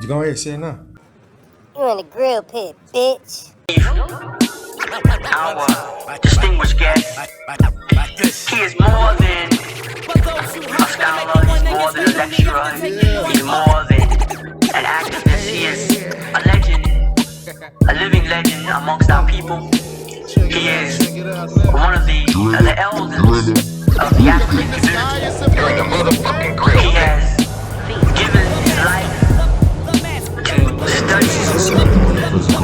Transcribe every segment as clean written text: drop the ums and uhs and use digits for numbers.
Go ahead, say it now. You in the grill pit, bitch. Our distinguished guest, he is more than a scholar, he's more than a lecturer, he's more than an activist, he is a legend, a living legend amongst our people. He is one of the elders of the African community. He has given his life to study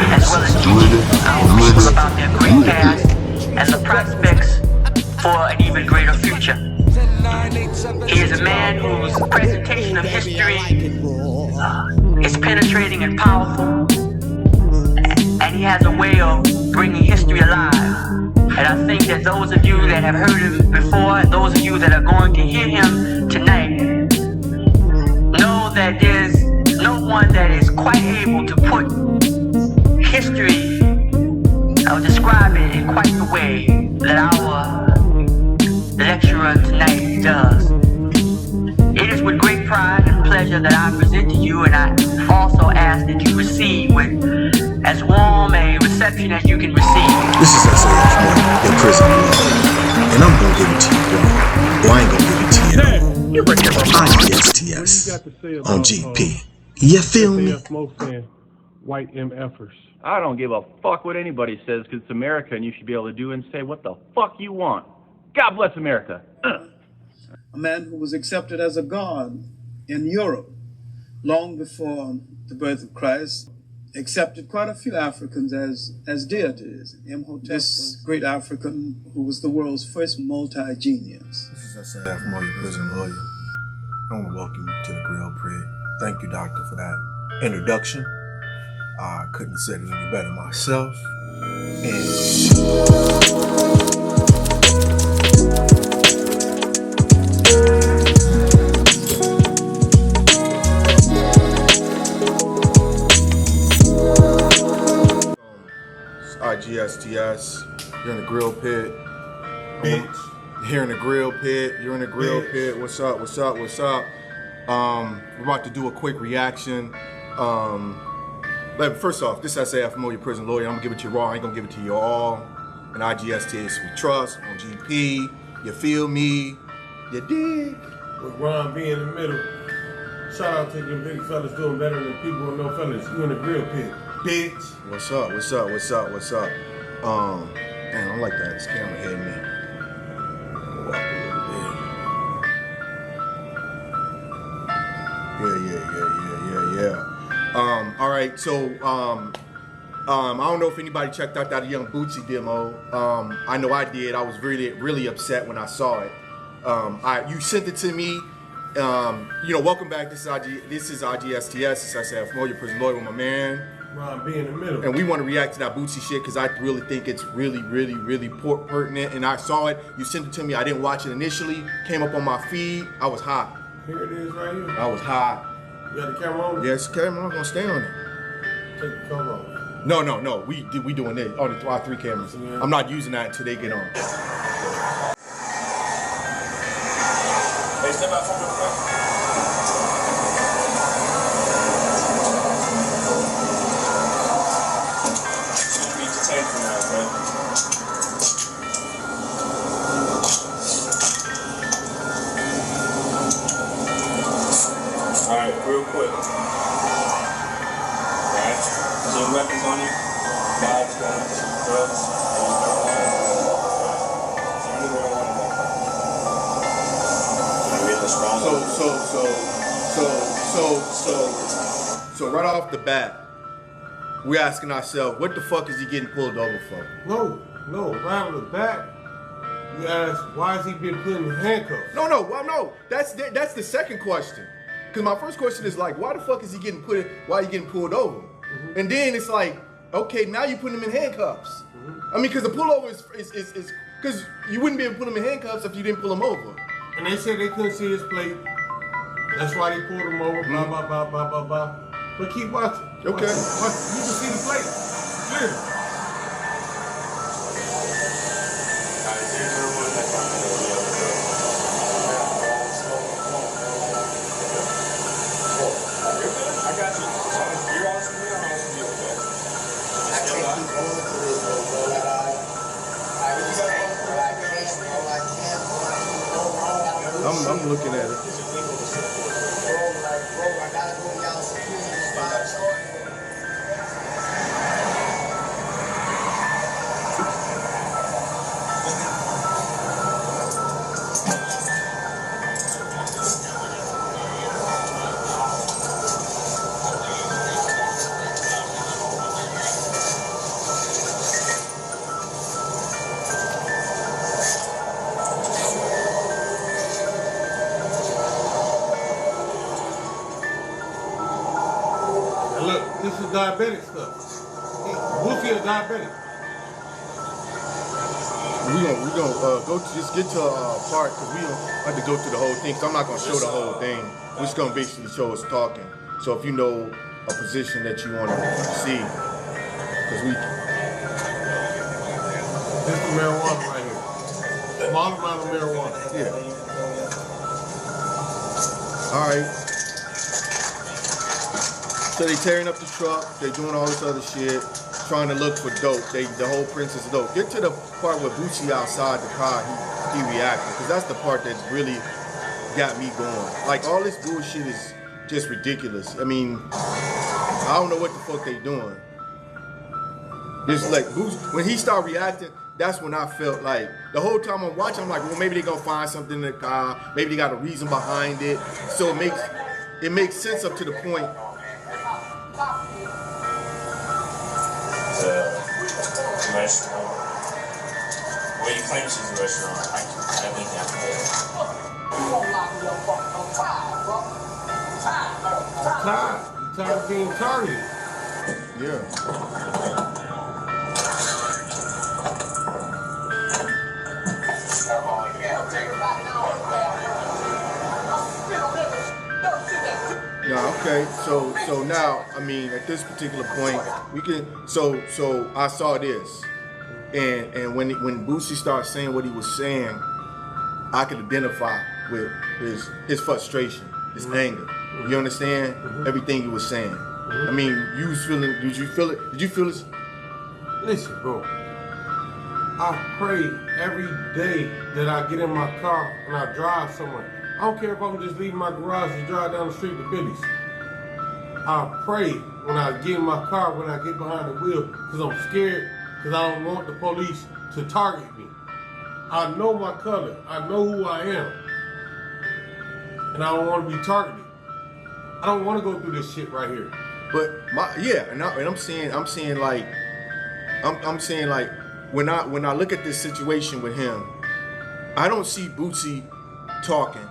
as well as teaching our people about their great past and the prospects for an even greater future. He is a man whose presentation of history is penetrating and powerful, and he has a way of bringing history alive. And I think that those of you that have heard him before, and those of you that are going to hear him tonight, know that there's no one that is quite able to put history, I'll describe it in quite the way that our lecturer tonight does. It is with great pride and pleasure that I present to you, and I also ask that you receive with as warm a reception as you can receive. This is SAF money, your prison money. And I'm gonna give it to you, bro. Or I ain't gonna give it to you at all. IGSTS on GP. You feel me? White MFers. I don't give a fuck what anybody says, because it's America and you should be able to do and say what the fuck you want. God bless America. A man who was accepted as a god in Europe long before the birth of Christ, accepted quite a few Africans as deities. Imhotep, this great African who was the world's first multi-genius. This is SAF money, prison lawyer. I want to welcome you to the Grill Pit. Thank you, doctor, for that introduction. I couldn't have said it any better myself. IGSTS, you're in the Grill Pit. Bitch. You're in the Grill Pit. You're in the Grill Pit. What's up? What's up? What's up? We're about to do a quick reaction. First off, this is SAF familiar prison lawyer. I'm gonna give it to you raw. I ain't gonna give it to you all. And IGSTS we trust on GP. You feel me? You dig? With Ron B in the middle. Shout out to them big fellas doing better than people with no fellas. You in the Grill Pit, bitch. What's up? What's up? What's up? What's up? Man, I don't like that. This camera hitting me. Walk a little bit. Yeah. All right, so I don't know if anybody checked out that Young Bootsy demo. I know I did. I was really upset when I saw it. You sent it to me. Welcome back. This is IGSTS. This is SAF familiar prison lawyer with my man Ron B in the middle. And we want to react to that Bootsy shit because I really think it's really pertinent. And I saw it. You sent it to me. I didn't watch it initially. Came up on my feed. I was hot. Here it is right here. I was hot. You got the camera on? Yes, camera. I'm gonna stay on it. Take the cover off. No. We doing this. Oh, our 3 cameras. Yeah. I'm not using that until they get on. Hey, step out from the front. Alright, real quick. Alright, so weapons on you? Bags, guns, drugs, So right off the bat, we're asking ourselves, what the fuck is he getting pulled over for? No, right off the bat, you ask, why has he been put in handcuffs? No, that's the second question. Because my first question is like, why the fuck is he getting why are you getting pulled over? Mm-hmm. And then it's like, okay, now you put him in handcuffs. Mm-hmm. I mean, because the pullover is because you wouldn't be able to put him in handcuffs if you didn't pull him over. And they said they couldn't see his plate. That's why they pulled him over, blah. But keep watching. Okay. Watch. You can see the plate. Clear. I got you. looking at it. This is diabetic stuff. Boosie is diabetic. We gonna go to just get to a part because we don't have to go through the whole thing. Cause I'm not gonna show the whole thing. We're just gonna basically show us talking. So if you know a position that you want to see, because we. This is marijuana right here. Small amount of marijuana. Yeah. All right. So they tearing up the truck, they doing all this other shit, trying to look for dope. The whole princess of dope. Get to the part where Boosie outside the car, he reacted, because that's the part that really got me going. Like, all this bullshit is just ridiculous. I mean, I don't know what the fuck they doing. It's like, Boosie, when he started reacting, that's when I felt like, the whole time I'm watching, I'm like, well, maybe they gonna find something in the car, maybe they got a reason behind it. So it makes sense up to the point. Restaurant. Well, you claim she's a restaurant. I think that's fair. I'm tired. I'm tired of being targeted. Yeah. Yeah, okay. So now, I mean, at this particular point, we can. So I saw this, and when Boosie started saying what he was saying, I could identify with his frustration, his anger. You understand everything he was saying. I mean, you was feeling. Did you feel it? Did you feel it? Listen, bro. I pray every day that I get in my car and I drive somewhere. I don't care if I'm just leaving my garage and drive down the street to Billy's. I pray when I get in my car, when I get behind the wheel, because I'm scared, because I don't want the police to target me. I know my color. I know who I am. And I don't want to be targeted. I don't want to go through this shit right here. But I'm saying like when I look at this situation with him, I don't see Boosie talking.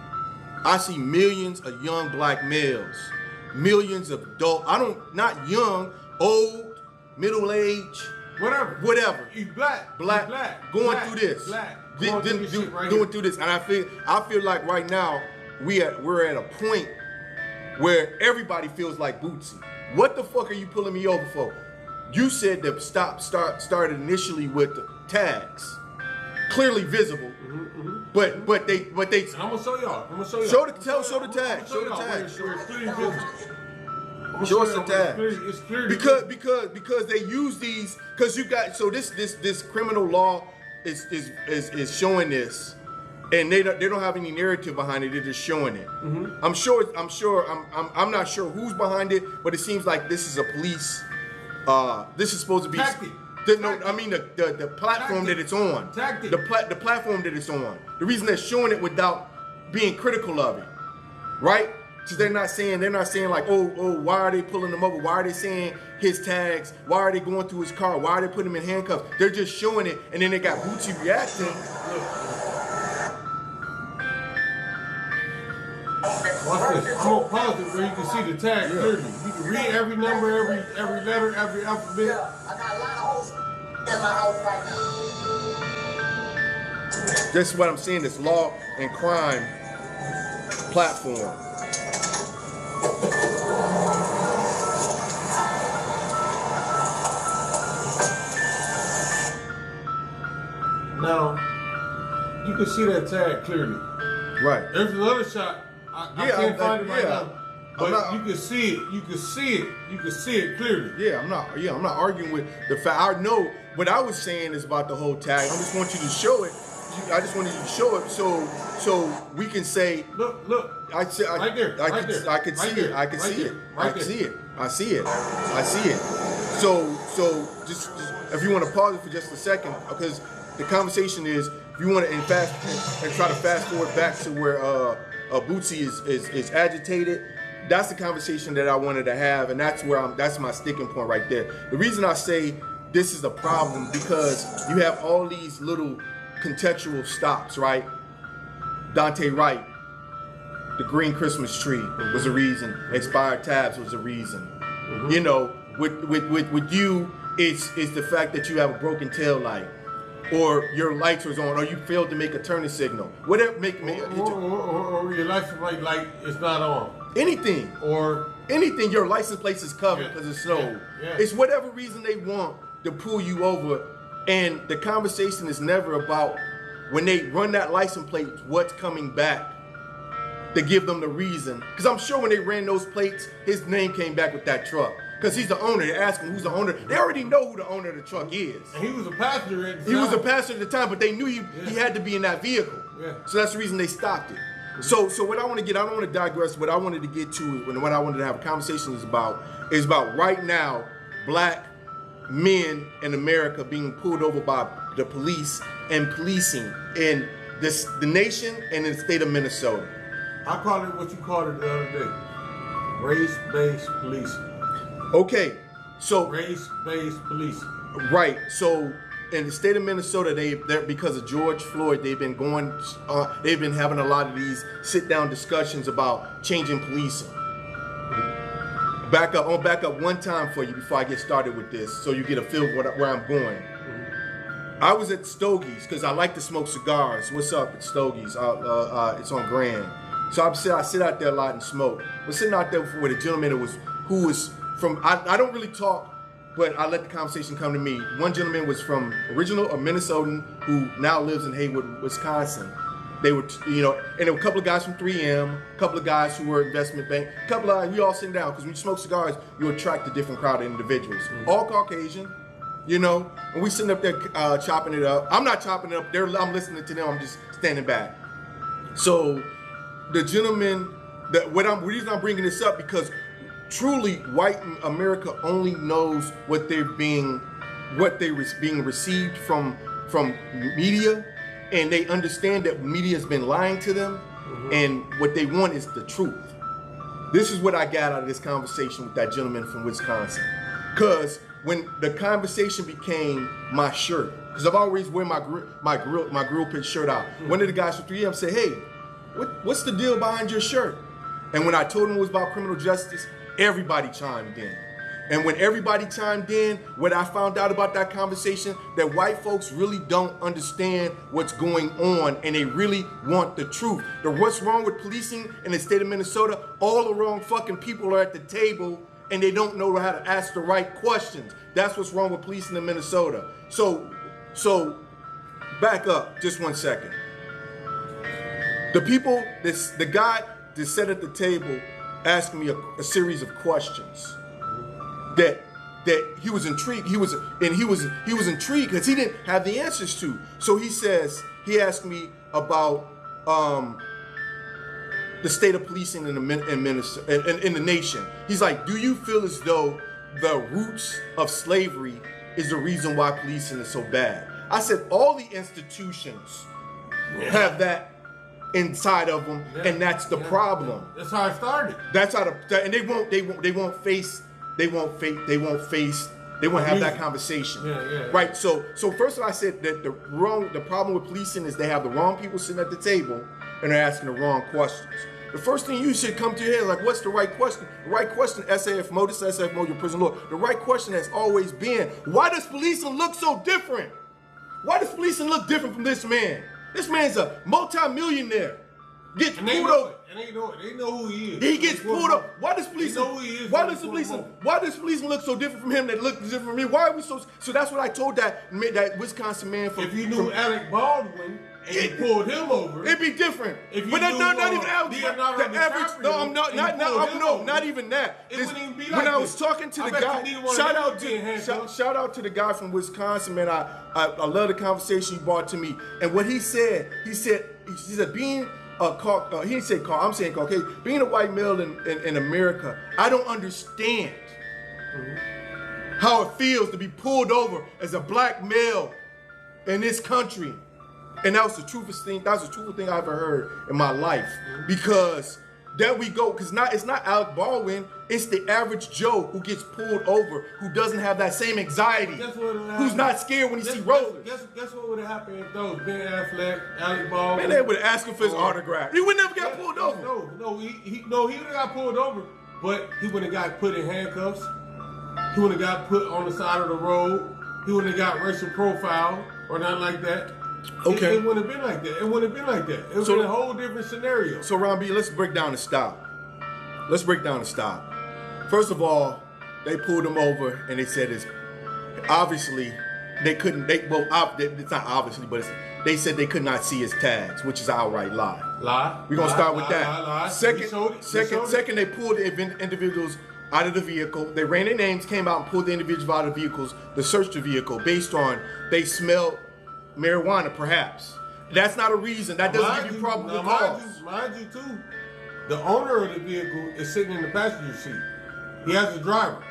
I see millions of young black males, millions of adult. Not young, old, middle age, whatever. You black, going through this, going through this, and I feel like right now we're at a point where everybody feels like Boosie. What the fuck are you pulling me over for? You said that started initially with the tags, clearly visible. But they. And I'm gonna show y'all. Show the tag. Show the tag. Show us the tag. It's clear. Because they use these. Because you got this criminal law is showing this, and they don't have any narrative behind it. They're just showing it. I'm not sure who's behind it, but it seems like this is a police. This is supposed to be. Tactic. The platform that it's on. Tactic. The platform that it's on. The reason they're showing it without being critical of it, right? Because they're not saying like, oh, why are they pulling him over? Why are they saying his tags? Why are they going through his car? Why are they putting him in handcuffs? They're just showing it, and then they got Boosie reacting. Watch this. I'm gonna pause it where you can see the tag clearly. You can read every number, every letter, every alphabet. I got a lot of hoes in my house right now. That's what I'm saying. This law and crime platform. Now, you can see that tag clearly. Right. There's another shot. I can't find it right now. But you can see it. You can see it. You can see it clearly. I'm not arguing with the fact. I know what I was saying is about the whole tag. I just want you to show it wanted you to show it so we can say, Look. I could see it. I see it. So just if you want to pause it for just a second, because the conversation is, if you want to and try to fast forward back to where Bootsy is agitated. That's the conversation that I wanted to have, and that's my sticking point right there. The reason I say this is a problem because you have all these little contextual stops, right? Dante Wright, the green Christmas tree was a reason. Expired tabs was a reason. Mm-hmm. You know, with you, it's the fact that you have a broken tail light, or your lights was on, or you failed to make a turning signal. Whatever, or your license plate light is not on. Anything. Or anything. Your license plate is covered because it's snowed. Yeah. It's whatever reason they want to pull you over, and the conversation is never about when they run that license plate, what's coming back to give them the reason. Because I'm sure when they ran those plates, his name came back with that truck. Because he's the owner. They ask him who's the owner. They already know who the owner of the truck is. And he was a passenger at the time. He was a passenger at the time, but they knew he had to be in that vehicle. Yeah. So that's the reason they stopped it. So what I want to get, I don't want to digress. What I wanted to get to, and what I wanted to have a conversation is about right now, black men in America being pulled over by the police and policing in the nation and in the state of Minnesota. I call it what you called it the other day, race-based policing. Okay, so race-based policing. Right. So in the state of Minnesota, they're because of George Floyd, they've been having a lot of these sit-down discussions about changing policing. I'll back up one time for you before I get started with this, so you get a feel of where I'm going. I was at Stogie's because I like to smoke cigars. What's up at Stogie's? It's on Grand. So I sit out there a lot and smoke. I was sitting out there with a gentleman who was from, I don't really talk, but I let the conversation come to me. One gentleman was from a Minnesotan who now lives in Haywood, Wisconsin. They were, and there were a couple of guys from 3M, a couple of guys who were investment bank, a couple of guys, we all sitting down, because when you smoke cigars, you attract a different crowd of individuals. Mm-hmm. All Caucasian, and we sitting up there chopping it up. I'm not chopping it up, I'm listening to them, I'm just standing back. So the gentleman, the reason I'm bringing this up, because truly white America only knows what they're being received from media, and they understand that media has been lying to them, and what they want is the truth. This is what I got out of this conversation with that gentleman from Wisconsin. Because when the conversation became my shirt, because I've always wear my grill pitch shirt out. One of the guys from 3M said, "Hey, what's the deal behind your shirt?" And when I told him it was about criminal justice, everybody chimed in. And when everybody chimed in, what I found out about that conversation, that white folks really don't understand what's going on, and they really want the truth. What's wrong with policing in the state of Minnesota? All the wrong fucking people are at the table, and they don't know how to ask the right questions. That's what's wrong with policing in Minnesota. So back up just 1 second. The guy that sat at the table asked me a series of questions that he was intrigued. He was intrigued because he didn't have the answers to. So he asked me about the state of policing in the nation. He's like, "Do you feel as though the roots of slavery is the reason why policing is so bad?" I said, all the institutions have that inside of them, and that's the problem. That's how it started. And they won't have that conversation. Right. So first of all, I said that the problem with policing is they have the wrong people sitting at the table and they're asking the wrong questions. The first thing you should come to your head, like, what's the right question? The right question, SAFMO, this is SAFMO, your prison law. The right question has always been, why does policing look so different? Why does policing look different from this man? This man's a multi-millionaire. gets And they pulled know over. it. And they know who he is. He gets They pull pulled him up. Why does police? They know who he is Why when does they the pull him police? over. Why does policing look so different from him? That look different from me. Why are we so? So that's what I told that Wisconsin man. If you knew Alec Baldwin and you pulled him over, it'd be different. If you But knew, not even Alex. Leonardo The average. DiCaprio No, I'm not. and you Not pulled him no. over, Not even that. it This- wouldn't even be when like I was this. talking to I the bet guy, you neither one of shout them out would be in handcuffs. shout out to the guy from Wisconsin, man. I love the conversation he brought to me, and what he said being he didn't say I'm saying Caucasian. Being a white male in America, I don't understand how it feels to be pulled over as a black male in this country. And that was the truthful thing. That was the truthful thing I ever heard in my life. Because there we go. Because it's not Alec Baldwin. It's the average Joe who gets pulled over, who doesn't have that same anxiety, who's not scared when he see rollers. Guess what would have happened if those Ben Affleck, Alec Baldwin? Man, they would ask him for his autograph. He would never get pulled over. He would have got pulled over, but he wouldn't have got put in handcuffs. He wouldn't have got put on the side of the road. He wouldn't have got racial profile or nothing like that. Okay. It wouldn't have been like that. It wouldn't have been like that. It was a whole different scenario. So Ron B, let's break down the stop. First of all, they pulled him over and they said it's obviously they couldn't. It's not obviously, but they said they could not see his tags, which is an outright lie. Lie. We're gonna start with that. Lie. Second, they pulled the individuals out of the vehicle. They ran their names, came out and pulled the individuals out of the vehicles to search the vehicle based on they smelled marijuana, perhaps. That's not a reason. That doesn't give you probable cause. Mind you, too, the owner of the vehicle is sitting in the passenger seat. He has a driver.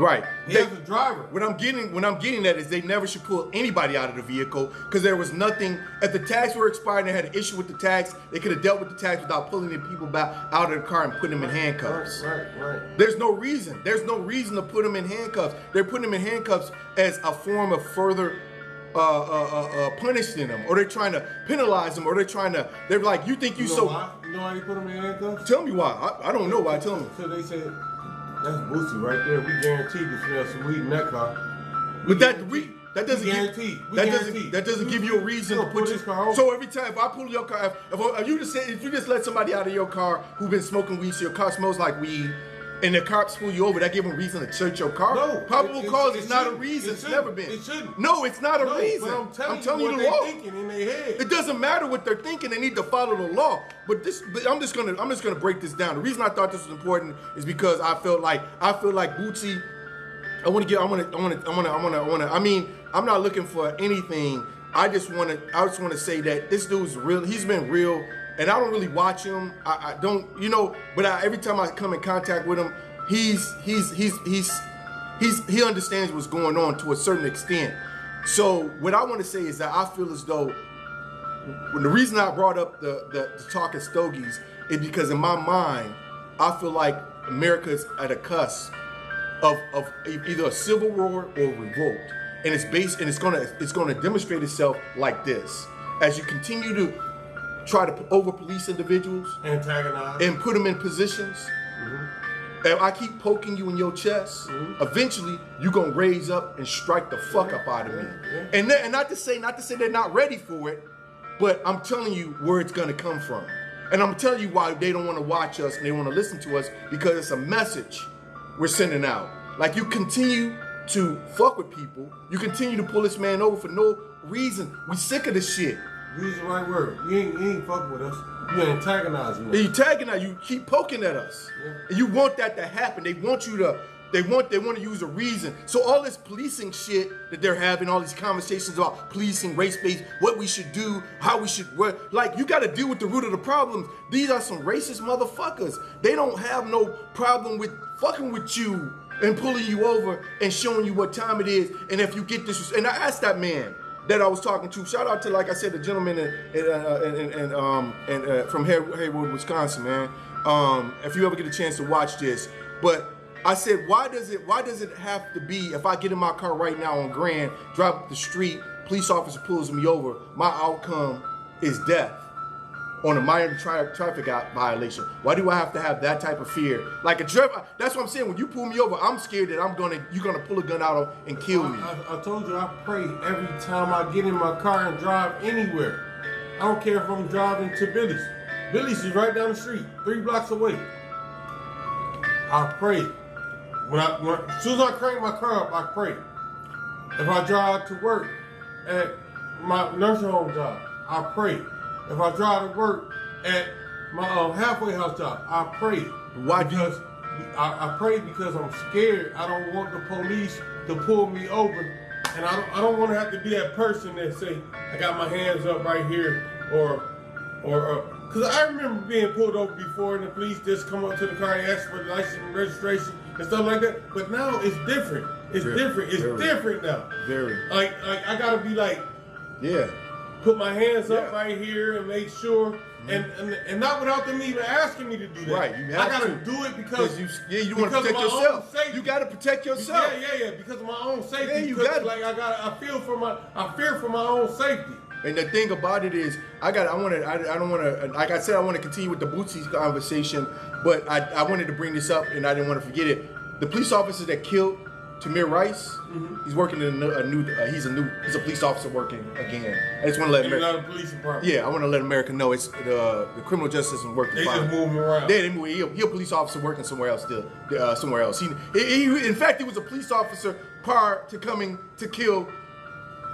Right. He has a driver. What I'm getting at is they never should pull anybody out of the vehicle because there was nothing. If the tags were expired and they had an issue with the tags, they could have dealt with the tags without pulling the people back out of the car and putting them in handcuffs. Right. There's no reason. There's no reason to put them in handcuffs. They're putting them in handcuffs as a form of further punishing them, or they're trying to penalize them, or they're like, you think you so. Why? You know why they put them in handcuffs? Tell me why. I don't know why. Tell me. So they said, that's Boosie right there. We guarantee to smell some weed in that car. But that doesn't give you a reason to put this car over. So every time if I pull your car, if you just let somebody out of your car who's been smoking weed, so your car smells like weed, and the cops pull you over, that give them a reason to search your car? No. Probable cause is not a reason. It's never been. It shouldn't. No, it's not a reason. But I'm telling you the what law. they're thinking in their head. It doesn't matter what they're thinking. They need to follow the law. But I'm just gonna break this down. The reason I thought this was important is because I feel like Bootsy. I mean, I'm not looking for anything. I just want to say that this dude's real. He's been real, and I don't really watch him. I don't, But every time I come in contact with him, he understands what's going on to a certain extent. So what I want to say is that I feel as though the reason I brought up the talk of stogies is because in my mind, I feel like America is at a cusp of either a civil war or revolt, and it's gonna demonstrate itself like this as you continue to try to over police individuals, antagonize, and put them in positions. If I keep poking you in your chest, eventually you're gonna raise up and strike the fuck up out of me. And not to say they're not ready for it, but I'm telling you where it's gonna come from. And I'm telling you why they don't want to watch us and they want to listen to us, because it's a message we're sending out. Like, you continue to fuck with people, you continue to pull this man over for no reason. We sick of this shit. Use the right word. You ain't fucking with us. You antagonizing us. You antagonizing. You keep poking at us. Yeah. And you want that to happen. They want to use a reason. So all this policing shit that they're having, all these conversations about policing, race-based, what we should do, how we should work. Like, you got to deal with the root of the problems. These are some racist motherfuckers. They don't have no problem with fucking with you and pulling you over and showing you what time it is. And if you get this, and I asked that man that I was talking to, shout out to, like I said, the gentleman from Hayward, Wisconsin, man. If you ever get a chance to watch this, but I said, why does it have to be, if I get in my car right now on Grand, drive up the street, police officer pulls me over, my outcome is death on a minor traffic violation? Why do I have to have that type of fear? Like a driver, that's what I'm saying. When you pull me over, I'm scared that you're gonna pull a gun out and kill me. I told you I pray every time I get in my car and drive anywhere. I don't care if I'm driving to Billy's. Billy's is right down the street, 3 blocks away. I pray. As soon as I crank my car up, I pray. If I drive to work at my nursing home job, I pray. If I drive to work at my halfway house job, I pray. Why? Because I pray because I'm scared. I don't want the police to pull me over, and I don't want to have to be that person that say I got my hands up right here, or because I remember being pulled over before, and the police just come up to the car and ask for the license and registration and stuff like that. But now it's different. It's different. It's different now. Very. Like I gotta be like, yeah. Put my hands up right here and make sure, and not without them even asking me to do that. Right, you have I gotta to. do it because you want to protect yourself. You gotta protect yourself. Yeah, because of my own safety. Yeah, you got like I fear for my own safety. And the thing about it is, I don't want to, like I said, I want to continue with the Bootsy conversation, but I wanted to bring this up and I didn't want to forget it. The police officer that killed Tamir Rice, he's working in he's a police officer working again. I just want to let America. Police department. Yeah, I want to let America know it's the criminal justice system working. They just move him around. Yeah, they move. He a police officer working somewhere else still. Somewhere else. He in fact he was a police officer prior to coming to kill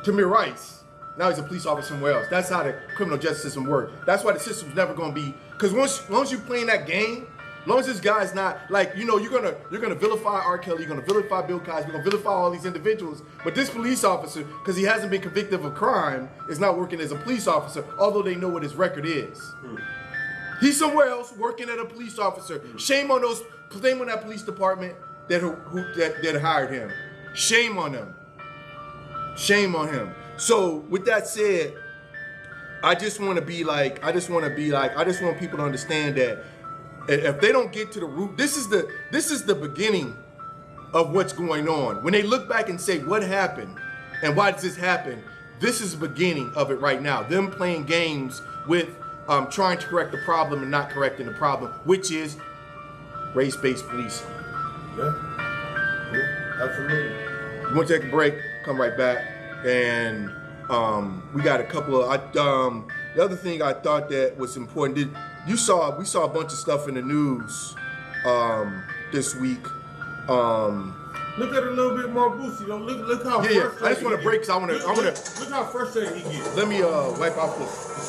Tamir Rice. Now he's a police officer somewhere else. That's how the criminal justice system works. That's why the system's never gonna be, because once you playing that game, as long as this guy's not like, you're gonna vilify R. Kelly, you're gonna vilify Bill Cosby, you're gonna vilify all these individuals, but this police officer, because he hasn't been convicted of a crime, is not working as a police officer, although they know what his record is. He's somewhere else working as a police officer. Shame on that police department that hired him. Shame on them. Shame on him. So with that said, I just want people to understand that if they don't get to the root, this is the beginning of what's going on. When they look back and say, what happened and why does this happen? This is the beginning of it right now. Them playing games with trying to correct the problem and not correcting the problem, which is race-based policing. Yeah, absolutely. You want to take a break? Come right back. And we got a couple of the other thing I thought that was important. We saw a bunch of stuff in the news this week. Look at it a little bit more boosty. Look how frustrated. I just want to break because I want to. Look how frustrated he gets. Let me wipe off this.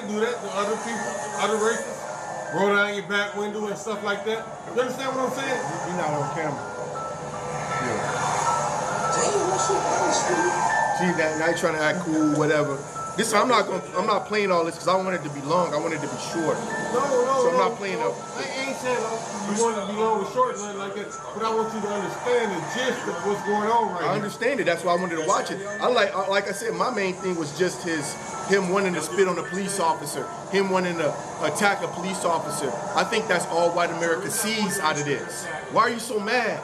Do that to other people, other races? Roll down your back window and stuff like that? You understand what I'm saying? You're not on camera. Yeah. See that? Now you're trying to act cool, whatever. This I'm not playing all this because I want it to be long. I want it to be short. No. So I'm not playing up. I ain't saying you want it to be long or short, nothing like that. But I want you to understand the gist of what's going on right now. I understand it. That's why I wanted to watch it. Like I said, my main thing was just him wanting to spit on a police officer, him wanting to attack a police officer. I think that's all white America sees out of this. Why are you so mad?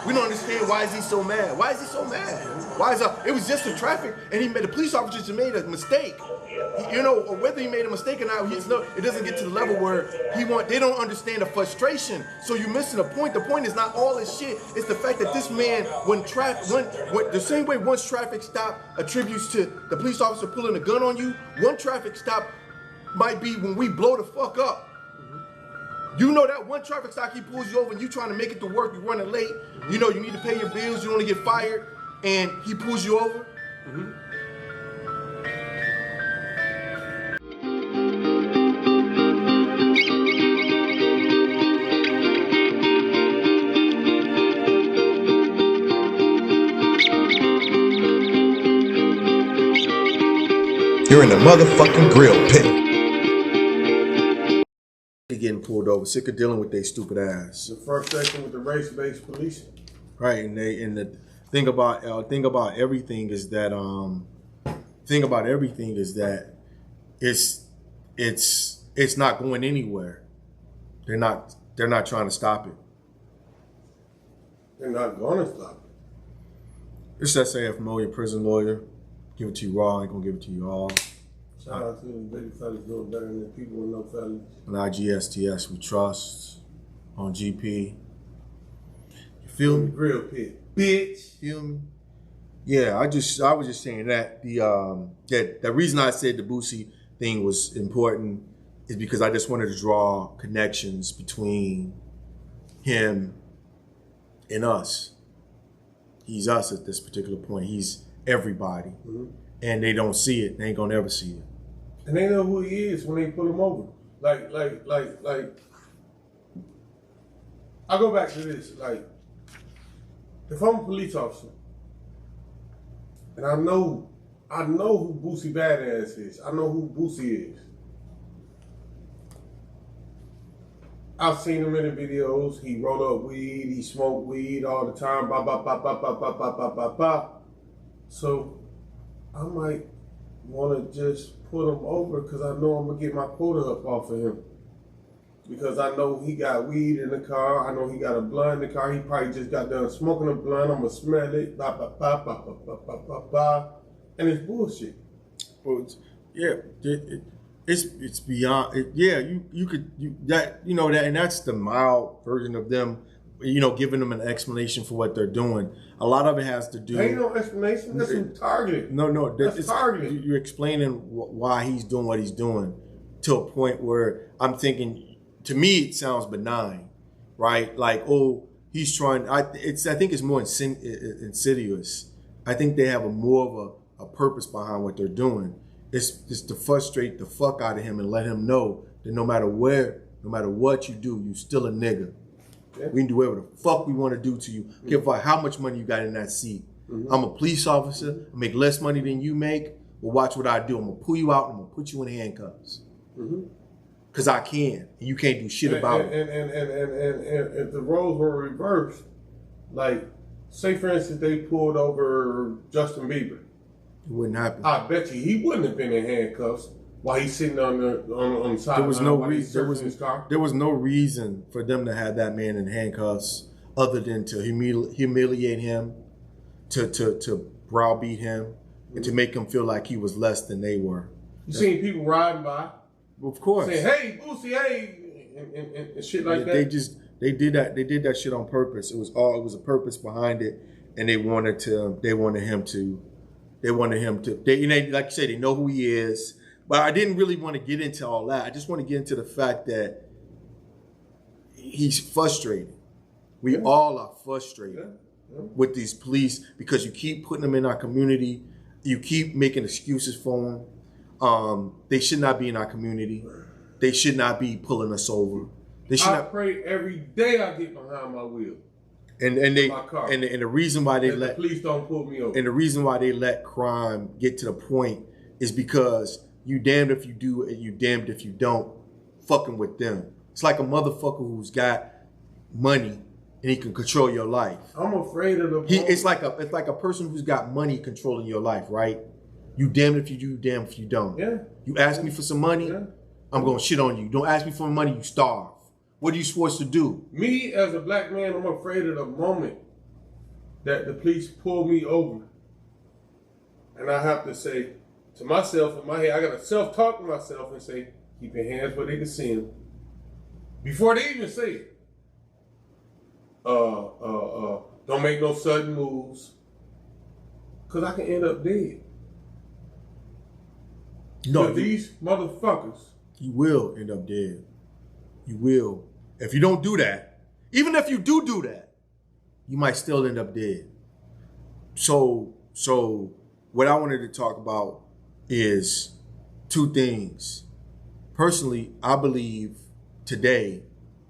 We don't understand why is he so mad. Why is he so mad? It was just in traffic, and the police officer just made a mistake. Or whether he made a mistake or not, it doesn't get to the level where they don't understand the frustration. So you're missing the point. The point is not all this shit. It's the fact that this man, the same way once traffic stop attributes to the police officer pulling a gun on you, one traffic stop might be when we blow the fuck up. You know that one traffic stop, he pulls you over and you trying to make it to work, you're running late, you know you need to pay your bills, you don't want to get fired, and he pulls you over. You're in the motherfucking grill pit. Getting pulled over, sick of dealing with their stupid ass. The first section with the race-based policing. Right, and the thing about everything is that it's not going anywhere. They're not They're not trying to stop it. They're not gonna stop it. It's that say a familiar prison lawyer. Give it to you raw, I ain't gonna give it to you all. Shout out to the big fellas doing better than people with no fellas. On IGSTS, we trust. On GP. You feel me? Real pit. Bitch. Feel me? Yeah, I was just saying that the reason I said the Boosie thing was important is because I just wanted to draw connections between him and us. He's us at this particular point. He's everybody. Mm-hmm. And they don't see it. They ain't gonna ever see it. And they know who he is when they pull him over. Like, I go back to this. Like, if I'm a police officer, and I know who Boosie Badass is. I know who Boosie is. I've seen him in the videos. He rolled up weed. He smoked weed all the time. Ba ba ba ba ba ba ba ba ba ba. So I might want to just put him over because I know I'm gonna get my quota up off of him. Because I know he got weed in the car. I know he got a blunt in the car. He probably just got done smoking a blunt. I'm gonna smell it. Ba ba ba ba ba ba ba ba ba. And it's bullshit. Well, it's beyond. And that's the mild version of them, giving them an explanation for what they're doing. A lot of it has to do. Ain't no explanation. That's targeted. No, that's targeted. You're explaining why he's doing what he's doing to a point where I'm thinking. To me, it sounds benign, right? Like, oh, he's trying. I think it's more insidious. I think they have more of a purpose behind what they're doing. It's to frustrate the fuck out of him and let him know that no matter what you do, you still a nigga. Yeah. We can do whatever the fuck we want to do to you. Mm-hmm. Give a fuck how much money you got in that seat. Mm-hmm. I'm a police officer. I make less money than you make. Well, watch what I do. I'm gonna pull you out and I'm gonna put you in handcuffs. Mm-hmm. Cause I can, and you can't do shit about it. And if the roles were reversed, like, say for instance they pulled over Justin Bieber, it wouldn't happen. I bet you he wouldn't have been in handcuffs while he's sitting on the side. There was no reason. There was no reason for them to have that man in handcuffs other than to humiliate him, to browbeat him, and to make him feel like he was less than they were. You seen people riding by. Of course. Saying, hey, Boosie, hey, and shit like that. They did that shit on purpose. It was a purpose behind it, and they wanted him to, like you said, they know who he is. But I didn't really want to get into all that. I just want to get into the fact that he's frustrated. We all are frustrated with these police because you keep putting them in our community. You keep making excuses for them. They should not be in our community. They should not be pulling us over. I pray every day I get behind my wheel. And the reason why the police don't pull me over. And the reason why they let crime get to the point is because you damned if you do and you damned if you don't, fucking with them. It's like a motherfucker who's got money and he can control your life. I'm afraid of the it's like a person who's got money controlling your life, right? You damned if you do, damned if you don't. Yeah. You ask me for some money, I'm gonna shit on you. Don't ask me for money, you starve. What are you supposed to do? Me as a black man, I'm afraid of the moment that the police pull me over. And I have to say to myself in my head, I gotta self-talk to myself and say, keep your hands where they can see them. Before they even say it. Don't make no sudden moves. Cause I can end up dead. No, these motherfuckers. You will end up dead. You will. If you don't do that, even if you do that, you might still end up dead. So what I wanted to talk about is two things. Personally, I believe today,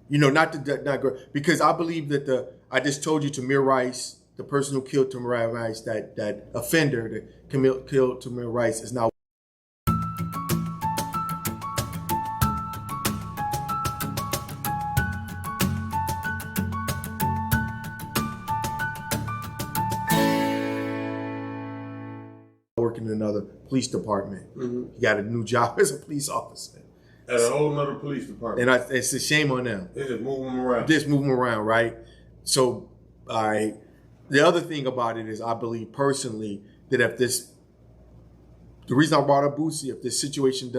because I believe that I just told you Tamir Rice, the person who killed Tamir Rice, that offender that killed Tamir Rice is now working in another police department. Mm-hmm. He got a new job as a police officer. At a whole nother police department. And it's a shame on them. They just move them around. Just move them around, right? So, the other thing about it is I believe personally that the reason I brought up Boosie, if this situation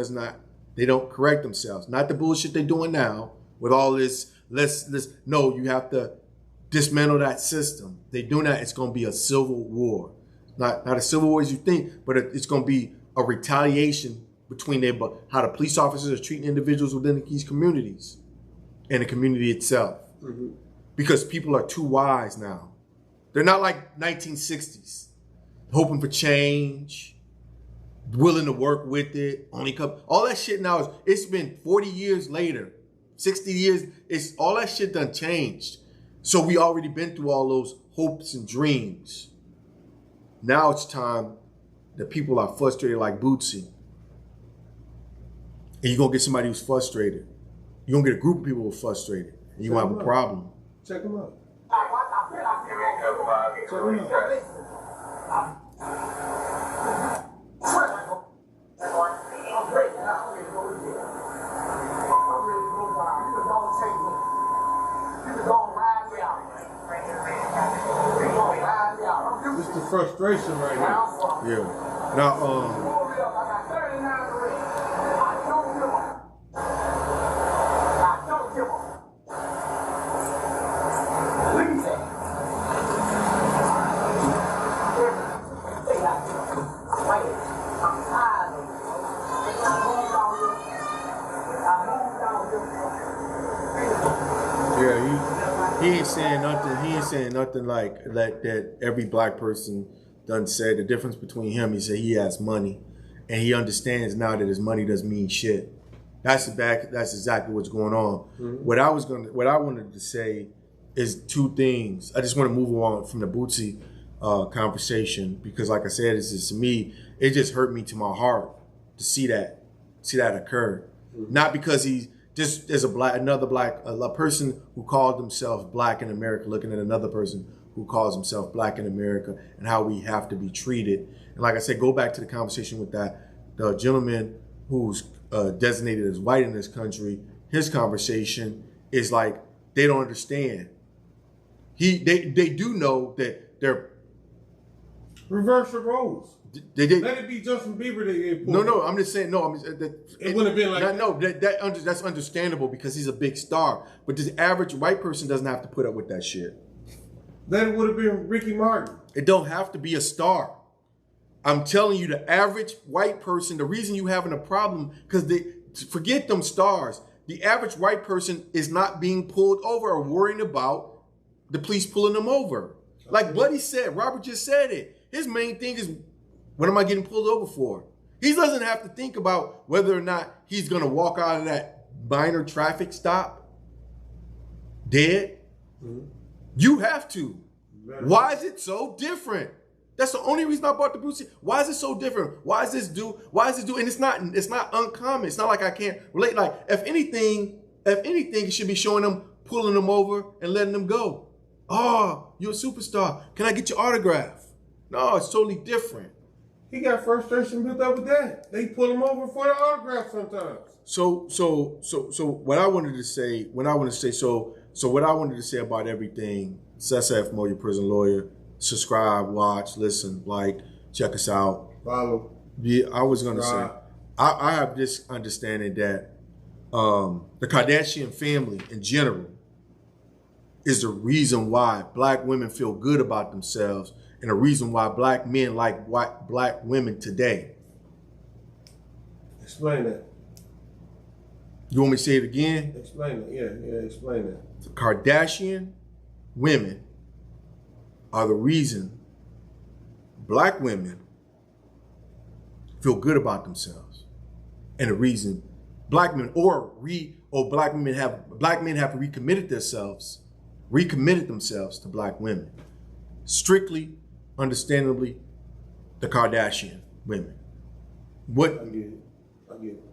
they don't correct themselves, not the bullshit they're doing now with all this, no, you have to dismantle that system. They doing that, it's going to be a civil war. Not a civil war as you think, but it's going to be a retaliation between how the police officers are treating individuals within these communities and the community itself. Mm-hmm. Because people are too wise now. They're not like 1960s, hoping for change, willing to work with it, all that shit now it's been 40 years later, 60 years, all that shit done changed. So we already been through all those hopes and dreams. Now it's time that people are frustrated like Bootsy. And you're going to get somebody who's frustrated. You're going to get a group of people who are frustrated. And you're going to have a problem. Check them out. This is the frustration right now. Yeah. Now, he ain't saying nothing. He ain't saying nothing like that every black person done said. The difference between him, he said he has money, and he understands now that his money doesn't mean shit. That's exactly what's going on. Mm-hmm. What I wanted to say is two things. I just want to move on from the Bootsy conversation because, like I said, it's just, to me, it just hurt me to my heart to see that occur. Mm-hmm. Not because he's just as a person who called themselves black in America, looking at another person who calls himself black in America and how we have to be treated. And like I said, go back to the conversation with the gentleman who's designated as white in this country. His conversation is like, they don't understand. They do know that they're reverse the roles. Let it be Justin Bieber that get pulled. No, I'm just saying, no. It wouldn't have been like that. No, that's understandable because he's a big star. But the average white person doesn't have to put up with that shit. Then it would have been Ricky Martin. It don't have to be a star. I'm telling you, the average white person, the reason you having a problem, because forget them stars. The average white person is not being pulled over or worrying about the police pulling them over. Like Buddy said, Robert just said it. His main thing is, what am I getting pulled over for? He doesn't have to think about whether or not he's going to walk out of that minor traffic stop dead. Mm-hmm. You have to. Why is it so different? That's the only reason I bought the Bootsy. Why is it so different? Why is this do? And it's not uncommon. It's not like I can't relate. Like if anything, it should be showing them, pulling them over and letting them go. Oh, you're a superstar. Can I get your autograph? No, it's totally different. He got frustration built up with that. They pull him over for the autograph sometimes. So what I wanted to say about everything, SSF Mo, your prison lawyer, subscribe, watch, listen, like, check us out. Follow. Yeah, I was gonna say, I have this understanding that the Kardashian family in general is the reason why black women feel good about themselves and the reason why black men like black women today. Explain that. You want me to say it again? Explain it. Yeah, explain that. The Kardashian women are the reason black women feel good about themselves. And the reason black men have recommitted themselves to black women. Strictly, understandably, the Kardashian women. What? I get it.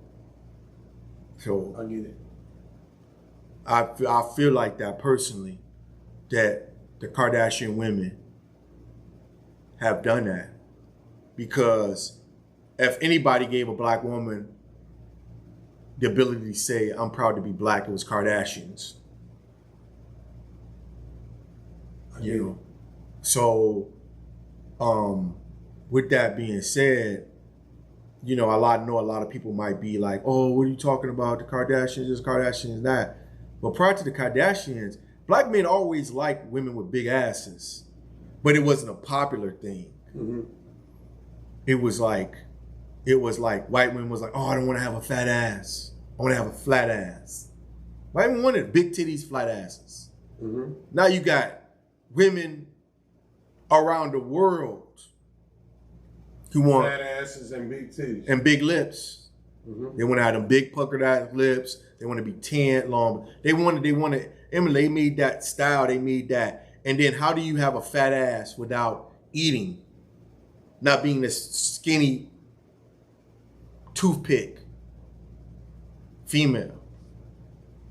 So I get it. I feel like that personally, that the Kardashian women have done that. Because if anybody gave a black woman the ability to say, I'm proud to be black, it was Kardashians. You know? So, with that being said, you know, a lot of people might be like, oh, what are you talking about? The Kardashians, this Kardashians, that. But prior to the Kardashians, black men always liked women with big asses, but it wasn't a popular thing. Mm-hmm. It was like white women was like, oh, I don't want to have a fat ass. I want to have a flat ass. White women wanted big titties, flat asses. Mm-hmm. Now you got women around the world who want fat asses and big titties and big lips. Mm-hmm. They want to have them big puckered out lips. They want to be tan, long. They want to. Emily, they made that style. They made that. And then how do you have a fat ass without eating? Not being this skinny toothpick female.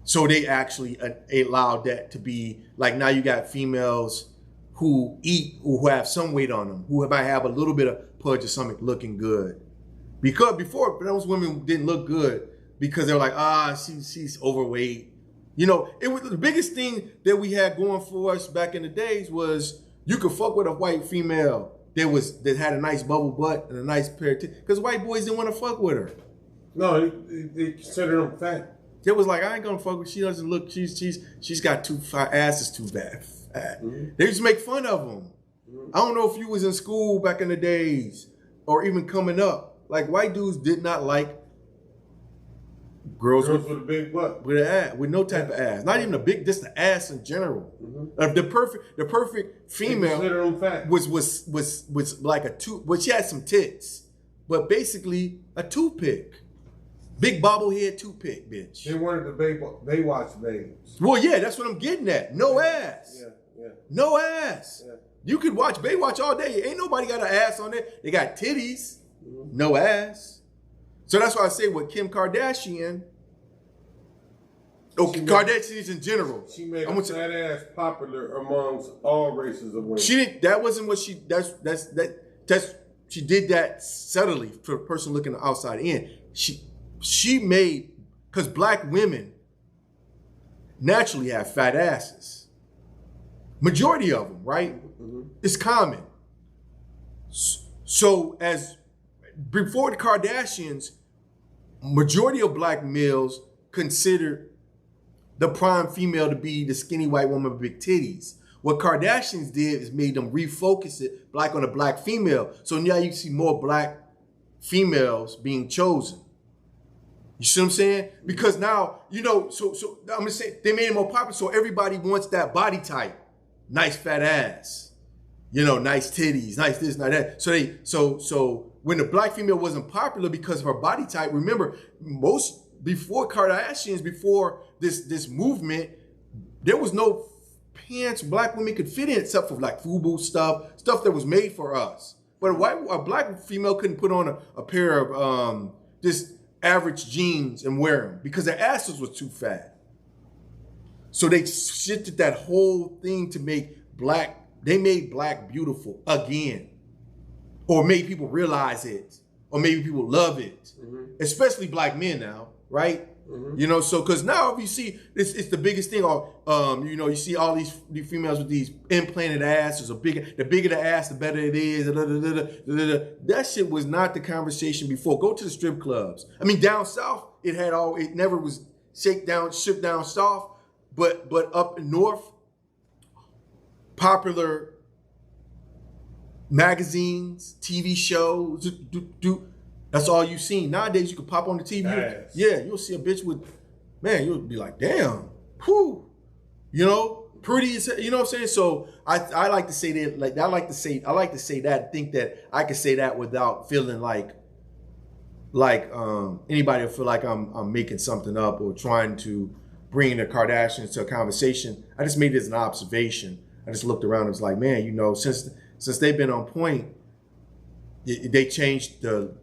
So they actually allowed that to be like, now you got females who eat, who have some weight on them, who might have a little bit of pudge or stomach looking good. Because before, those women didn't look good because they're like, she's overweight. You know, it was the biggest thing that we had going for us back in the days was you could fuck with a white female that had a nice bubble butt and a nice pair of titties, because white boys didn't want to fuck with her. No, they consider them fat. It was like, I ain't gonna fuck with. She doesn't look. She's got too fat asses, too bad. Mm-hmm. They used to make fun of them. Mm-hmm. I don't know if you was in school back in the days or even coming up. Like, white dudes did not like girls with a big butt, with an ass, with no type of ass. Not even a big, just the ass in general. Mm-hmm. The perfect female was like a tooth. Well, she had some tits, but basically a toothpick. Big bobblehead toothpick, bitch. They wanted the Baywatch babes. Well, yeah, that's what I'm getting at. No ass. Yeah. No ass. Yeah. You could watch Baywatch all day. Ain't nobody got an ass on there. They got titties, no ass. So that's why I say with Kim Kardashian, Kardashians in general. She made that ass popular amongst all races of women. She didn't. That wasn't what she. That's she did that subtly for a person looking outside in. She made, because black women naturally have fat asses. Majority of them, right? Mm-hmm. It's common. So as before the Kardashians, majority of black males considered the prime female to be the skinny white woman with big titties. What Kardashians did is made them refocus it black on a black female. So now you see more black females being chosen. You see what I'm saying? Because now, you know, so I'm gonna say they made it more popular, so everybody wants that body type. Nice fat ass. You know, nice titties, nice this, nice that. So when the black female wasn't popular because of her body type, remember, before Kardashians, before this movement, there was no pants black women could fit in except for like FUBU stuff that was made for us. But a black female couldn't put on a pair of just average jeans and wear them because their asses were too fat. So they shifted that whole thing to make they made black beautiful again. Or made people realize it. Or maybe people love it. Mm-hmm. Especially black men now, right? Mm-hmm. You know, so because now if you see, it's the biggest thing. You know, you see all these females with these implanted asses. The bigger the ass, the better it is. That shit was not the conversation before. Go to the strip clubs. I mean, down south, it never was shipped down south, but up north, popular magazines, TV shows, that's all you seen. Nowadays, you can pop on the TV. Nice. Yeah, you'll see a bitch with, man, you'll be like, damn, whew, you know, pretty as, you know what I'm saying? So I like to say that, like, I like to say that, think that I can say that without feeling like anybody will feel like I'm making something up or trying to bring the Kardashians to a conversation. I just made it as an observation. I just looked around and was like, man, you know, since they've been on point, they changed the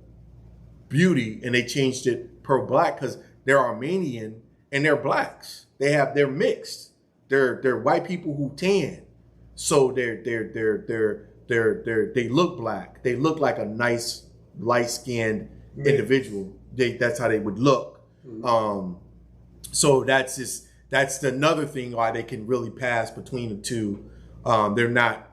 beauty and they changed it pro-black because they're Armenian and they're blacks. They're mixed. They're white people who tan. So they look black. They look like a nice light-skinned individual. That's how they would look. So that's another thing why they can really pass between the two. They're not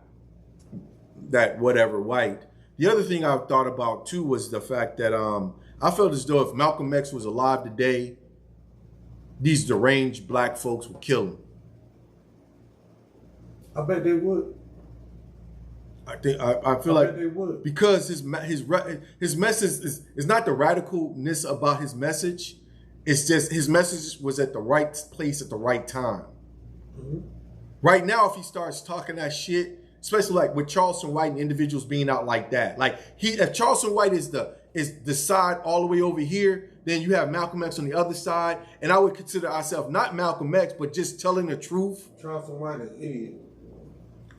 that whatever white. The other thing I've thought about too was the fact that I felt as though if Malcolm X was alive today, these deranged black folks would kill him. I bet they would. I feel like they would. Because his message is not the radicalness about his message. It's just his message was at the right place at the right time. Right now, if he starts talking that shit, especially like with Charleston White and individuals being out like that, like if Charleston White is the side all the way over here, then you have Malcolm X on the other side, and I would consider ourselves not Malcolm X, but just telling the truth. Charleston White is an idiot.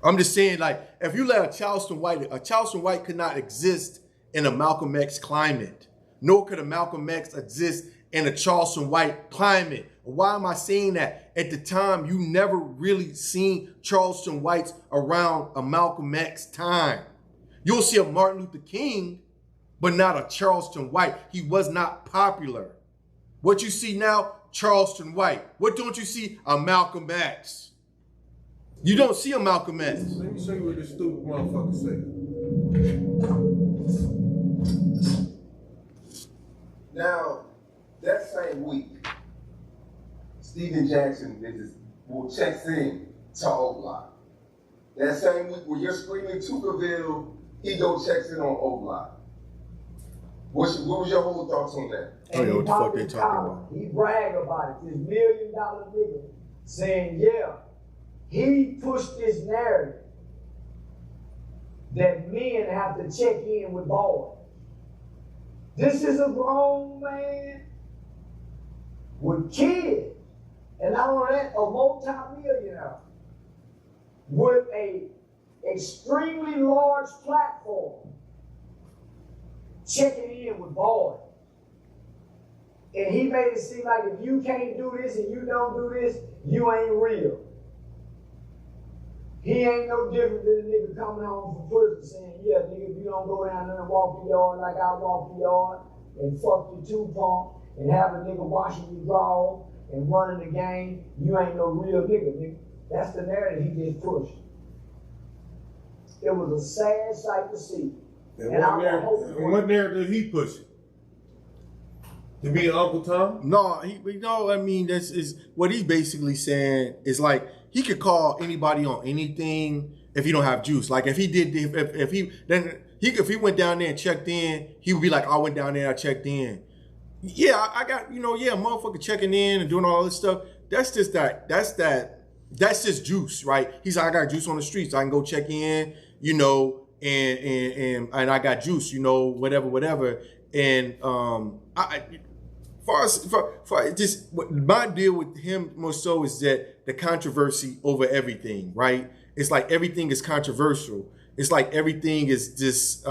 I'm just saying, like, if you let a Charleston White could not exist in a Malcolm X climate, nor could a Malcolm X exist in a Charleston White climate. Why am I saying that? At the time, you never really seen Charleston Whites around a Malcolm X time. You'll see a Martin Luther King, but not a Charleston White. He was not popular. What you see now, Charleston White. What don't you see? A Malcolm X. You don't see a Malcolm X. Let me show you what this stupid motherfucker said. Now, that same week, Stephen Jackson checks in to O-Block. That same week where you're screaming Tuckerville, he checks in on O-Block. What was your whole thoughts on that? I don't know what the fuck they talking about. He bragged about it. This $1 million nigga saying, yeah, he pushed this narrative that men have to check in with boys. This is a grown man with kids, and not only that, a multi-millionaire with a extremely large platform checking in with boys. And he made it seem like if you can't do this and you don't do this, you ain't real. He ain't no different than a nigga coming home from prison saying, yeah, nigga, if you don't go down there and walk the yard like I walk the yard and fuck your two-pump and have a nigga washing your drawers and running the game, you ain't no real nigga. That's the narrative he just pushed. It was a sad sight to see. And what narrative did he push? To be Uncle Tom? No, I mean, this is what he's basically saying is like he could call anybody on anything if he don't have juice. Like if he went down there and checked in, he would be like, I went down there, I checked in. Yeah, I got, motherfucker checking in and doing all this stuff. That's just juice, right? He's like, I got juice on the streets. I can go check in, and I got juice, whatever. And my deal with him more so is that the controversy over everything, right? It's like everything is controversial. It's like everything is just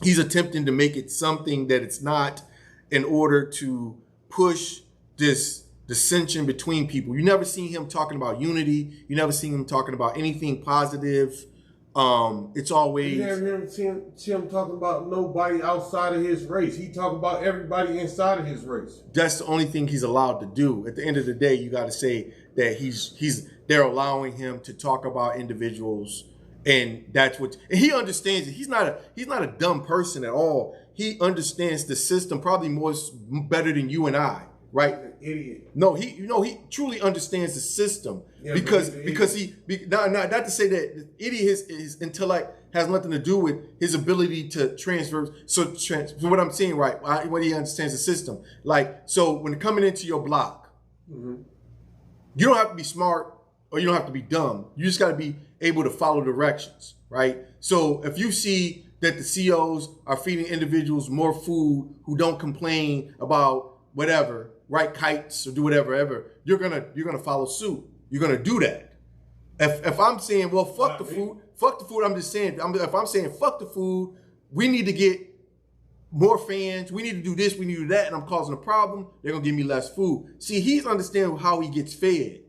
he's attempting to make it something that it's not in order to push this dissension between people. You never seen him talking about unity. You never seen him talking about anything positive. It's always... You never see him talking about nobody outside of his race. He talking about everybody inside of his race. That's the only thing he's allowed to do. At the end of the day, you got to say that they're allowing him to talk about individuals, and that's what... And he understands it. He's not a dumb person at all. He understands the system probably better than you and I, right? Idiot. No, he truly understands the system. Yeah, because not to say that his intellect has nothing to do with his ability to transfer. So what I'm saying, right? What he understands the system. Like, so when coming into your block, you don't have to be smart or you don't have to be dumb. You just got to be able to follow directions, right? So if you see that the COs are feeding individuals more food who don't complain about whatever, write kites or do whatever, you're gonna follow suit. You're gonna do that. If I'm saying, well, fuck the food, I'm just saying, if I'm saying fuck the food, we need to get more fans, we need to do this, we need to do that, and I'm causing a problem, they're gonna give me less food. See, he's understanding how he gets fed.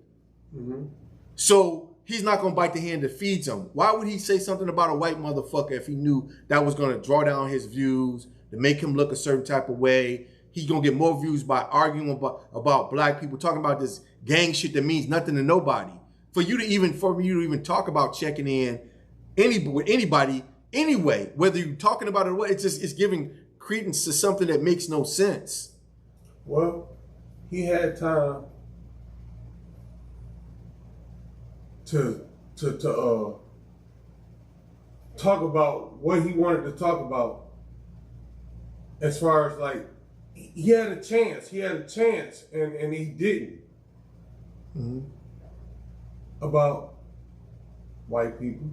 So he's not gonna bite the hand that feeds him. Why would he say something about a white motherfucker if he knew that was gonna draw down his views, to make him look a certain type of way, he's gonna get more views by arguing about black people, talking about this gang shit that means nothing to nobody. For you to even talk about checking in with anybody anyway, whether you're talking about it or what, it's giving credence to something that makes no sense. Well, he had time to talk about what he wanted to talk about. As far as like, he had a chance, and he didn't. Mm-hmm. About white people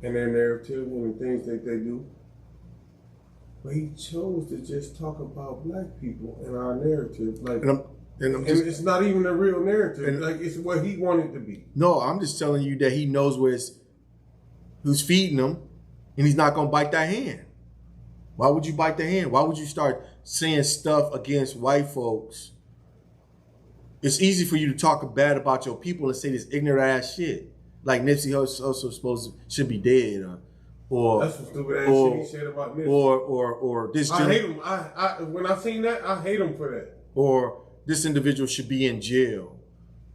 and their narrative and the things that they do. But he chose to just talk about black people and our narrative. Like, and it's not even a real narrative. Like, it's what he wanted to be. No, I'm just telling you that he knows who's feeding him, and he's not gonna bite that hand. Why would you bite the hand? Why would you start saying stuff against white folks? It's easy for you to talk bad about your people and say this ignorant ass shit, like Nipsey Hussle should be dead, or that's some stupid ass shit he said about Nipsey. Or this. I hate him. When I seen that, I hate him for that. Or this individual should be in jail,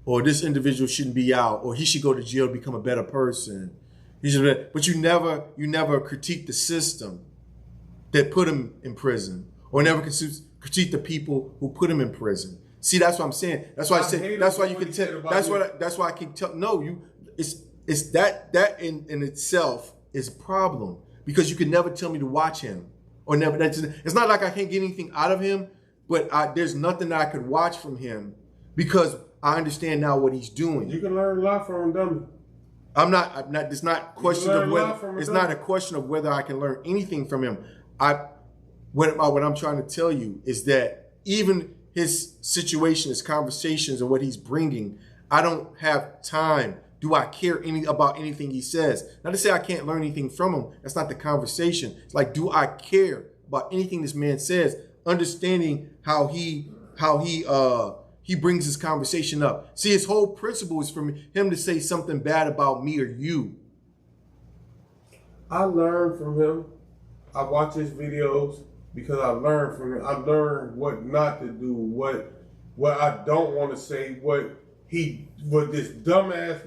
or this individual shouldn't be out, or he should go to jail to become a better person. But you never critique the system that put him in prison, or never critique the people who put him in prison. See, that's what I'm saying. That's why I say. That's why you can tell. That's why I can tell. No, it's that in itself is a problem, because you can never tell me to watch him, or never. It's not like I can't get anything out of him, but there's nothing that I could watch from him, because I understand now what he's doing. You can learn a lot from him, dummy. I'm not. It's not a question of whether. It's not a question of whether I can learn anything from him. What I'm trying to tell you is that even his situation, his conversations, and what he's bringing, I don't have time. Do I care about anything he says? Not to say I can't learn anything from him. That's not the conversation. It's like, do I care about anything this man says? Understanding how he brings his conversation up. See, his whole principle is for him to say something bad about me or you. I learned from him. I watch his videos because I learned from him. I learned what not to do, what I don't want to say, what this dumbass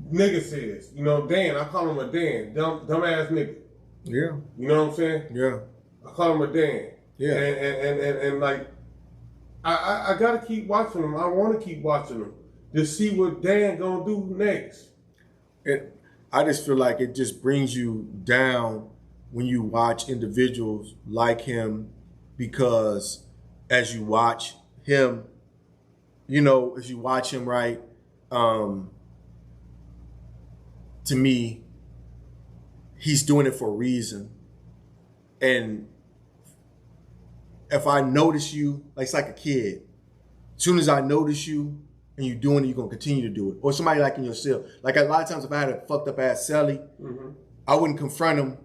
nigga says. You know, Dan, I call him a Dan, dumbass nigga. Yeah. You know what I'm saying? Yeah. I call him a Dan. Yeah. And like, I gotta keep watching him. I want to keep watching him to see what Dan gonna do next. I just feel like it just brings you down when you watch individuals like him, because as you watch him, right, to me, he's doing it for a reason. And if I notice you, like, it's like a kid. As soon as I notice you and you're doing it, you're gonna continue to do it. Or somebody like in your cell. Like, a lot of times if I had a fucked up ass cellie, I wouldn't confront him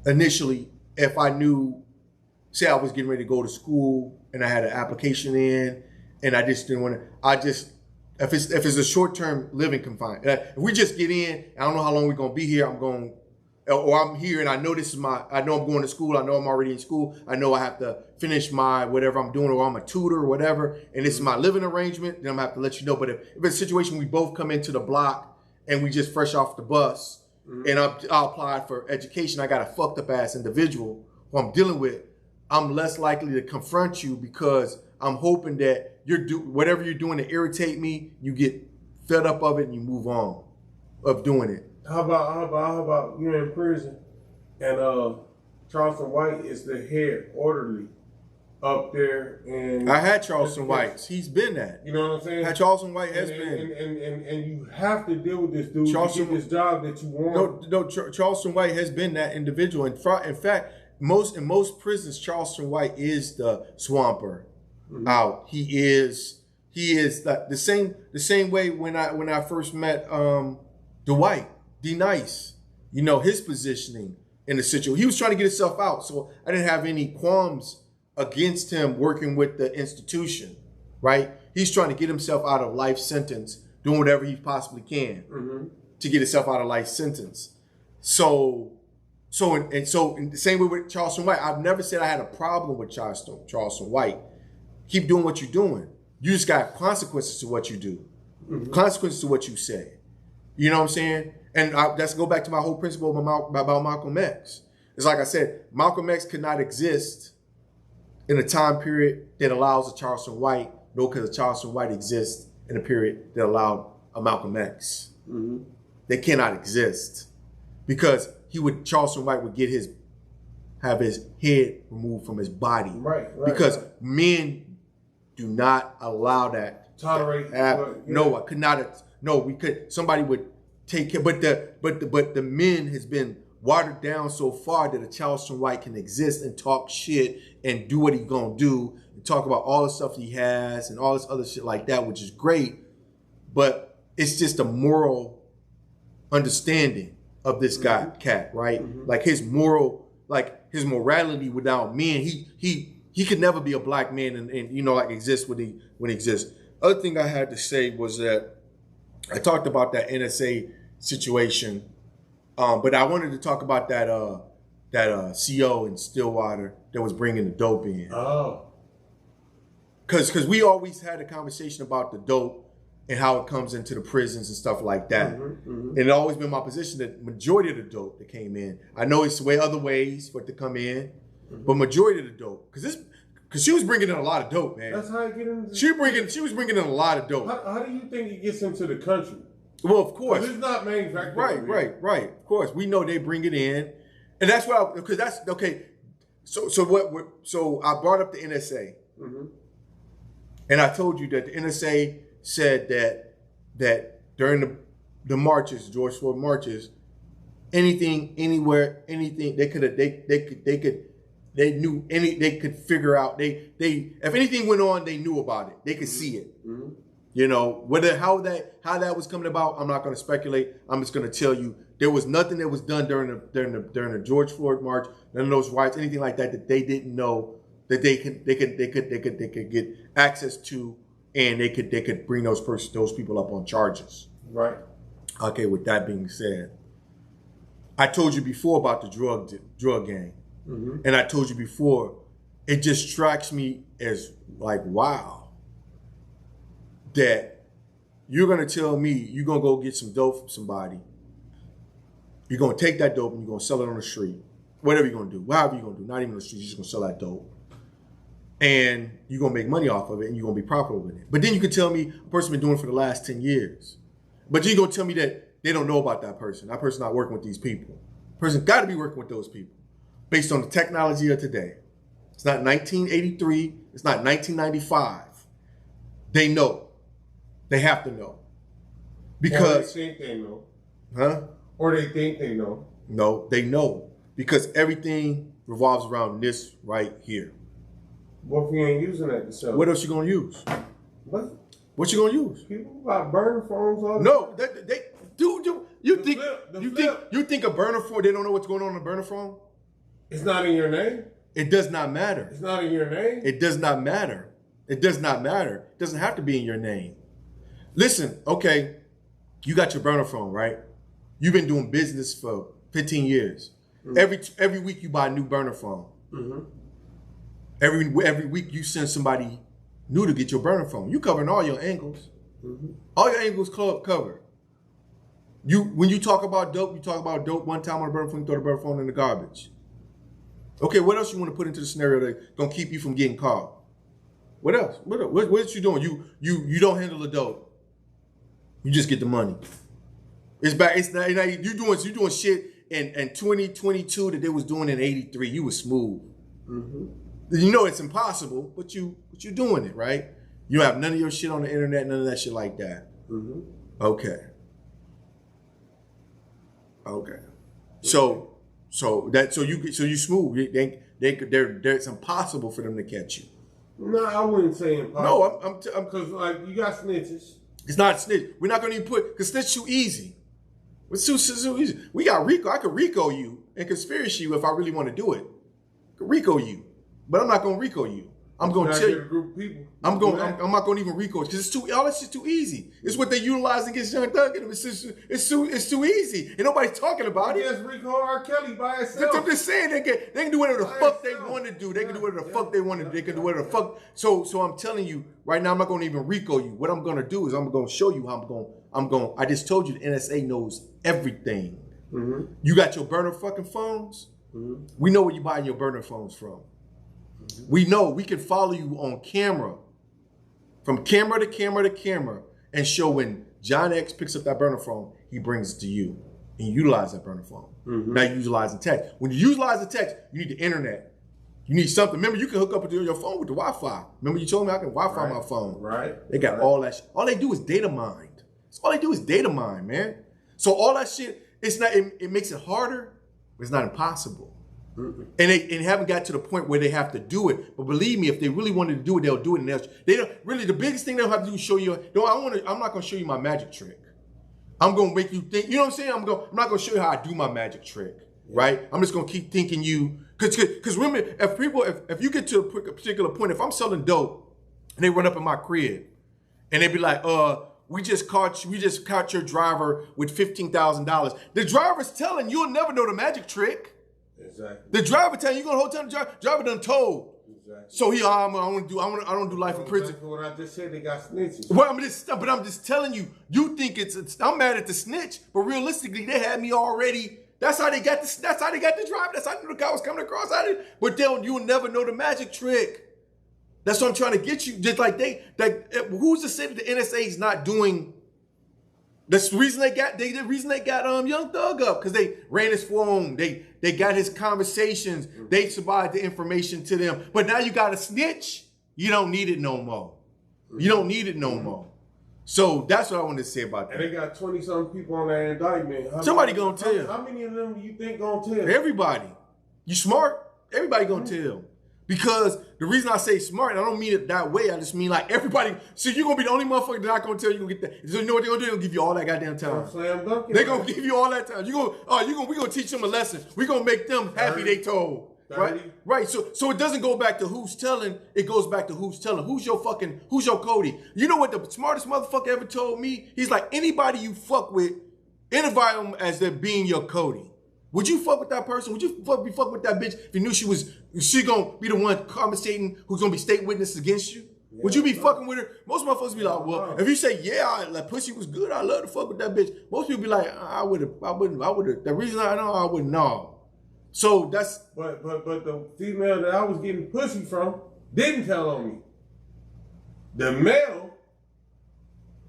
initially if I knew, say I was getting ready to go to school and I had an application in and I just didn't want to, if it's a short-term living confined, if we just get in, I don't know how long we're going to be here, or I'm here and I know I know I'm going to school, I know I'm already in school, I know I have to finish my whatever I'm doing, or I'm a tutor or whatever, and this is my living arrangement, then I'm going to have to let you know. But if it's a situation we both come into the block and we just fresh off the bus, and I applied for education, I got a fucked up ass individual who I'm dealing with, I'm less likely to confront you, because I'm hoping that whatever you're doing to irritate me, you get fed up of it and you move on of doing it. How about you're in prison and Charleston White is the head orderly up there, and I had Charleston White. He's been that. You know what I'm saying? Charleston White has been. And you have to deal with this dude to get this job that you want. No, Charleston White has been that individual. In fact, in most prisons, Charleston White is the swamper out. He is the same way when I first met Dwight D. Nice. You know, his positioning in the situation. He was trying to get himself out, so I didn't have any qualms against him working with the institution, right? He's trying to get himself out of life sentence, doing whatever he possibly can to get himself out of life sentence. So So in the same way with Charleston White, I've never said I had a problem with Charleston White. Keep doing what you're doing. You just got consequences to what you do, consequences to what you say. You know what I'm saying? And let's go back to my whole principle about Malcolm X. It's like I said, Malcolm X could not exist in a time period that allows a Charleston White, nor could a Charleston White exist in a period that allowed a Malcolm X. They cannot exist because Charleston White would have his head removed from his body. Right. Because men do not allow that. Tolerate. No, I could not. No, we could. Somebody would take care, but the men has been watered down so far that a Charleston White can exist and talk shit and do what he's gonna do and talk about all the stuff he has and all this other shit like that, which is great, but it's just a moral understanding of this guy, cat, right? Like his morality without men, he could never be a black man and you know, like exist when he exists. Other thing I had to say was that I talked about that NSA situation, but I wanted to talk about that CO in Stillwater that was bringing the dope in. Oh. Because we always had a conversation about the dope and how it comes into the prisons and stuff like that. And it's always been my position that majority of the dope that came in, I know it's other ways for it to come in, but majority of the dope, because she was bringing in a lot of dope, man. That's how it get into. She was bringing in a lot of dope. How do you think it gets into the country? Well, of course, it's not manufactured. Right. Of course, we know they bring it in, and that's what because that's okay. So I brought up the NSA, and I told you that the NSA said that during the marches, George Floyd marches, anything, anywhere, anything they could figure out. If anything went on, they knew about it. They could see it. You know, how that was coming about, I'm not going to speculate. I'm just going to tell you there was nothing that was done during the George Floyd march, none of those riots, anything like that they didn't know that they could get access to, and they could bring those people up on charges. Right. Okay. With that being said, I told you before about the drug gang. And I told you before, it just strikes me as like, wow, that you're going to tell me you're going to go get some dope from somebody. You're going to take that dope and you're going to sell it on the street. Whatever you're going to do, however you're going to do, not even on the street, you're just going to sell that dope. And you're going to make money off of it and you're going to be profitable with it. But then you can tell me a person been doing it for the last 10 years. But you're going to tell me that they don't know about that person. That person not working with these people. Person got to be working with those people. Based on the technology of today. It's not 1983. It's not 1995. They know. They have to know. Because. Or they think they know. Huh? Or they think they know. No, they know. Because everything revolves around this right here. What if you ain't using that to sell? What else you going to use? What? What you going to use? People got burner phones all the No, you think a burner phone, they don't know what's going on a burner phone? It's not in your name? It does not matter. It's not in your name? It does not matter. It does not matter. It doesn't have to be in your name. Listen, okay, you got your burner phone, right? You've been doing business for 15 years. Every week you buy a new burner phone. Every week you send somebody new to get your burner phone. You covering all your angles. All your angles covered. When you talk about dope, you talk about dope one time on a burner phone, you throw the burner phone in the garbage. Okay, what else you want to put into the scenario that's gonna keep you from getting caught? What else? What you doing? You don't handle the dope. You just get the money. It's back. It's not you doing shit in 2022 that they was doing in 83. You was smooth. You know it's impossible, but you doing it, right? You don't have none of your shit on the internet, none of that shit like that. Okay. So you smooth. It's impossible for them to catch you. No, I wouldn't say impossible. No, I'm because like you got snitches. It's not snitch. We're not gonna even because snitch too easy. It's too easy. We got RICO. I could RICO you and conspiracy you if I really want to do it. I could RICO you, but I'm not gonna RICO you. I'm going to tell you. A group of people. I'm not going to even RICO because all that shit's too easy. It's what they utilize against Young Thug. It's too easy. And nobody's talking about it. Yes, RICO R. Kelly by itself. I'm just saying they can do whatever the fuck they want to do. They can do whatever the fuck they want to do. They can do whatever the fuck. So I'm telling you right now, I'm not going to even RICO you. What I'm going to do is I'm going to show you how I'm going. I just told you the NSA knows everything. Mm-hmm. You got your burner fucking phones. Mm-hmm. We know where you buying your burner phones from. Mm-hmm. We know we can follow you on camera, from camera to camera to camera, and show when John X picks up that burner phone, he brings it to you, and you utilize that burner phone. Mm-hmm. Now you're utilizing text. When you utilize the text, you need the internet. You need something. Remember, you can hook up to your phone with the Wi-Fi. Remember, you told me I can Wi-Fi my phone. Right. They got all that shit. All they do is data mine. All they do is data mine, man. So all that shit, it's not. It makes it harder, but it's not impossible. Mm-hmm. And they haven't got to the point where they have to do it. But believe me, if they really wanted to do it, they'll do it. And they don't really. The biggest thing they'll have to do is show you. I'm not going to show you my magic trick. I'm going to make you think. You know what I'm saying? I'm not going to show you how I do my magic trick. Right? I'm just going to keep thinking you. Because remember, if you get to a particular point, if I'm selling dope and they run up in my crib and they be like, we just caught your driver with $15,000. The driver's telling you'll never know the magic trick. Exactly. The driver telling you gonna hold time. The driver done told. Exactly. So I don't do life in prison. Exactly what I just said. They got snitches. Well, I'm just telling you. You think I'm mad at the snitch, but realistically, they had me already. That's how they got the driver. That's how the guy was coming across. But you'll never know the magic trick. That's what I'm trying to get you. Just like who's to say that the NSA is not doing? The reason they got Young Thug up because they ran his phone. They got his conversations. They supplied the information to them. But now you got a snitch. You don't need it no more. You don't need it no more. So that's what I wanted to say about that. And they got 20-something people on that indictment. Somebody gonna tell. How many of them do you think gonna tell? Everybody. You smart? Everybody gonna tell. Because the reason I say smart, and I don't mean it that way. I just mean like everybody. So you're gonna be the only motherfucker that not gonna tell you gonna get that. So you know what they're gonna do? They're gonna give you all that goddamn time. They're gonna give you all that time. We're gonna teach them a lesson. We're gonna make them happy they told. 30. Right. So it doesn't go back to who's telling. It goes back to who's telling. Who's your Cody? You know what the smartest motherfucker ever told me? He's like, anybody you fuck with, invite them as they're being your Cody. Would you fuck with that person? Would you fuck with that bitch if you knew she gonna be the one conversating who's gonna be state witness against you? Yeah, would you be fucking with her? Most motherfuckers be like, well, if you say, yeah, like pussy was good, I love to fuck with that bitch. Most people be like, I wouldn't. The reason I know, I wouldn't know. So that's. But the female that I was getting pussy from didn't tell on me. The male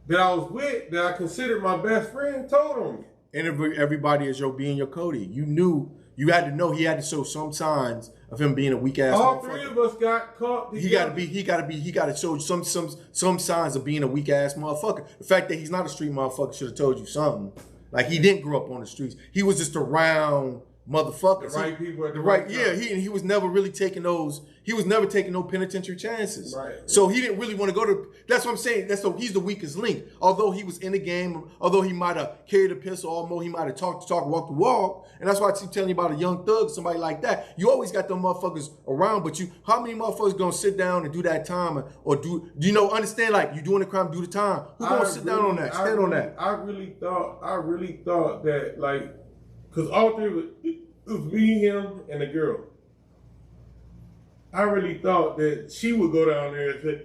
that I was with, that I considered my best friend, told on me. And everybody is being your Cody. You knew, you had to know he had to show some signs of him being a weak ass. All three of us got caught. He got to show some signs of being a weak ass motherfucker. The fact that he's not a street motherfucker should have told you something. Like he didn't grow up on the streets. He was just around motherfuckers. The right people at the right time. Yeah, he was never really taking those. He was never taking no penitentiary chances. Right. So he didn't really want to go to. That's what I'm saying. He's the weakest link. Although he was in the game, although he might have carried a pistol, although he might have talked, walked the walk. And that's why I keep telling you about a Young Thug, somebody like that. You always got them motherfuckers around, but how many motherfuckers gonna sit down and do that time, or do you know? Understand, like you doing the crime, do the time. Who gonna sit down on that? Stand on that. I really thought that, like, because all three of it was me, him, and the girl. I really thought that she would go down there and say,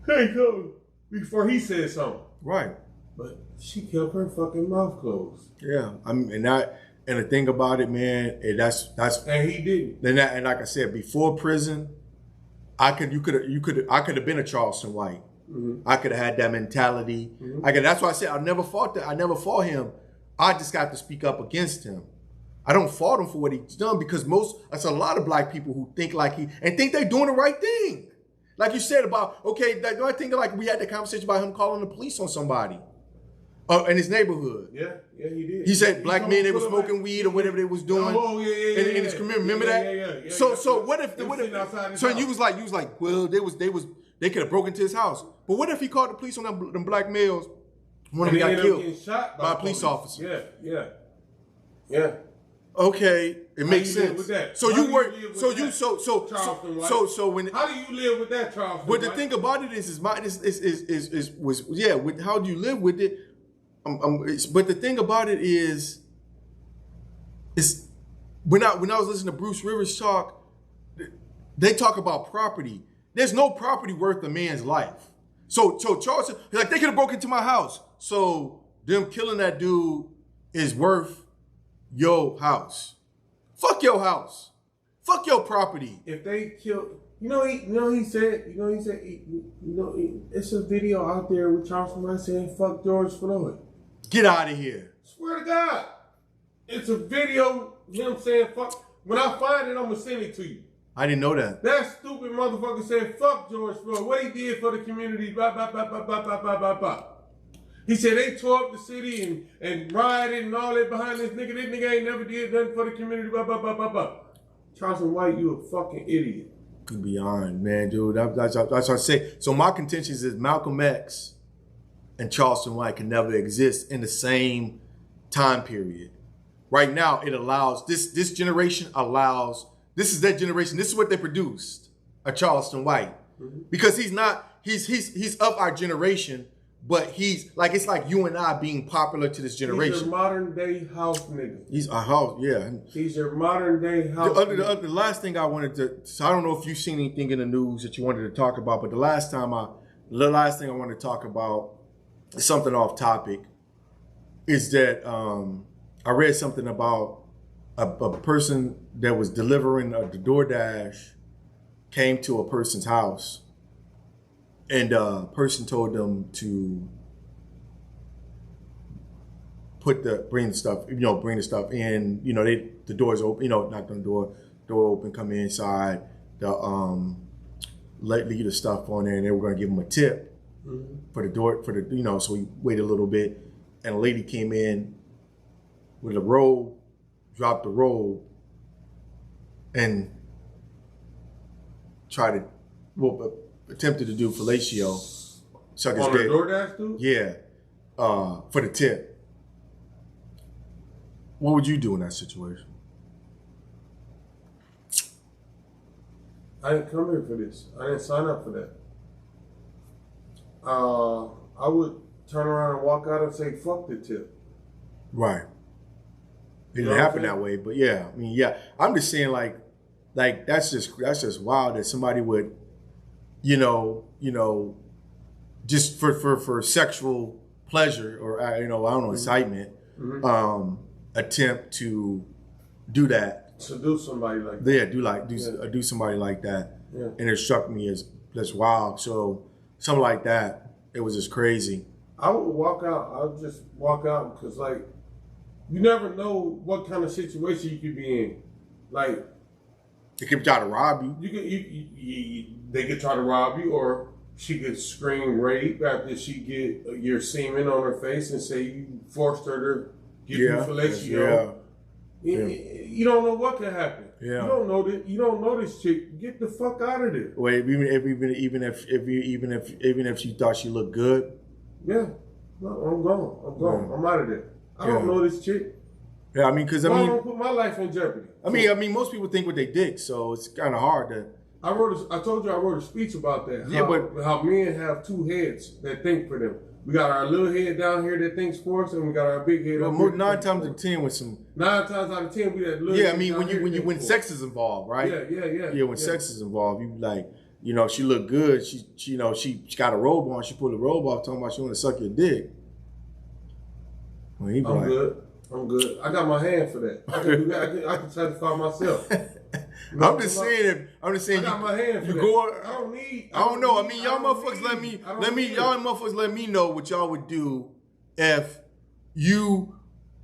hey, come, before he said something. Right. But she kept her fucking mouth closed. Yeah. I mean, and the thing about it, man, that's and he didn't. And like I said, before prison, I could have been a Charleston White. Mm-hmm. I could have had that mentality. Mm-hmm. That's why I said I never fought him. I just got to speak up against him. I don't fault him for what he's done because that's a lot of black people who think like think they're doing the right thing. Like you said about, I think like we had the conversation about him calling the police on somebody in his neighborhood. Yeah, he did. He said black men, they were smoking weed or whatever they was doing. Oh, yeah. In his community, remember that? Yeah. So what if you was like, well, they could have broken into his house. But what if he called the police on them black males? One of them got killed shot by a police officer. Yeah. Okay, It makes How you live sense. with that? So How you do work. live with So you that, so Charleston White? so when. How do you live with that, Charleston But the White? thing about it is with how do you live with it? But the thing about it is when I was listening to Bruce Rivers talk, they talk about property. There's no property worth a man's life. So Charleston, like, they could have broken into my house. So them killing that dude is worth your house. Fuck your house. Fuck your property. If they kill, he said, it's a video out there with Charleston White saying "fuck George Floyd." Get out of here. Swear to God, it's a video of him saying "fuck." When I find it, I'm gonna send it to you. I didn't know that. That stupid motherfucker said "fuck George Floyd." What he did for the community, blah blah blah blah blah blah blah blah blah. He said they tore up the city and rioted and all that behind this nigga. This nigga ain't never did nothing for the community, blah blah blah blah blah. Charleston White, you a fucking idiot. Beyond, man, dude. That's what I say. So my contention is Malcolm X and Charleston White can never exist in the same time period. Right now, it allows this generation allows. This is that generation. This is what they produced, a Charleston White, because he's of our generation, but he's like, it's like you and I being popular to this generation. He's your modern day house nigga. He's a house, yeah. He's your modern day house. The last thing I wanted to, so I don't know if you've seen anything in the news that you wanted to talk about, but the last thing I wanted to talk about is something off topic. Is that I read something about a person that was delivering the DoorDash came to a person's house, and a person told them to bring the stuff in. The door's open. Knock on the door open, come inside. Leave the stuff on there, and they were going to give him a tip for the door So he waited a little bit, and a lady came in with a robe, dropped the robe, and attempted to do fellatio. Suck his On the dick. DoorDash dude? Yeah, for the tip. What would you do in that situation? I didn't come here for this. I didn't sign up for that. I would turn around and walk out and say, "Fuck the tip." Right. It didn't happen that way, but yeah. I mean, yeah. I'm just saying, like that's just wild that somebody would, just for sexual pleasure or I don't know, excitement, attempt to do that. Seduce somebody like that. Yeah, do somebody like that. Yeah. And it struck me as that's wild. So something like that, it was just crazy. I would walk out. I would just walk out because, like, you never know what kind of situation you could be in. Like, they could try to rob you. They could try to rob you, or she could scream rape after she get your semen on her face and say you forced her to give you fellatio. You don't know what could happen. Yeah. You don't know this chick. Get the fuck out of there. Wait, even if she thought she looked good. Yeah. No, I'm gone. Yeah. I'm out of there. I don't know this chick. Yeah, I mean, because I don't put my life in jeopardy. I mean, most people think with their dick, so it's kind of hard to. I told you I wrote a speech about that. How men have two heads that think for them. We got our little head down here that thinks for us, and we got our big head up here. 9 times out of 10 with some. 9 times out of 10, we that little. Yeah, I mean, when sex is involved, right? Yeah. When sex is involved, you like, she looked good. She got a robe on. She pulled the robe off, talking about she want to suck your dick. Well, I'm good. I got my hand for that. I can do that. I can satisfy myself. I'm just saying. I got my hand for that. I don't know. I mean, y'all motherfuckers let me know what y'all would do if you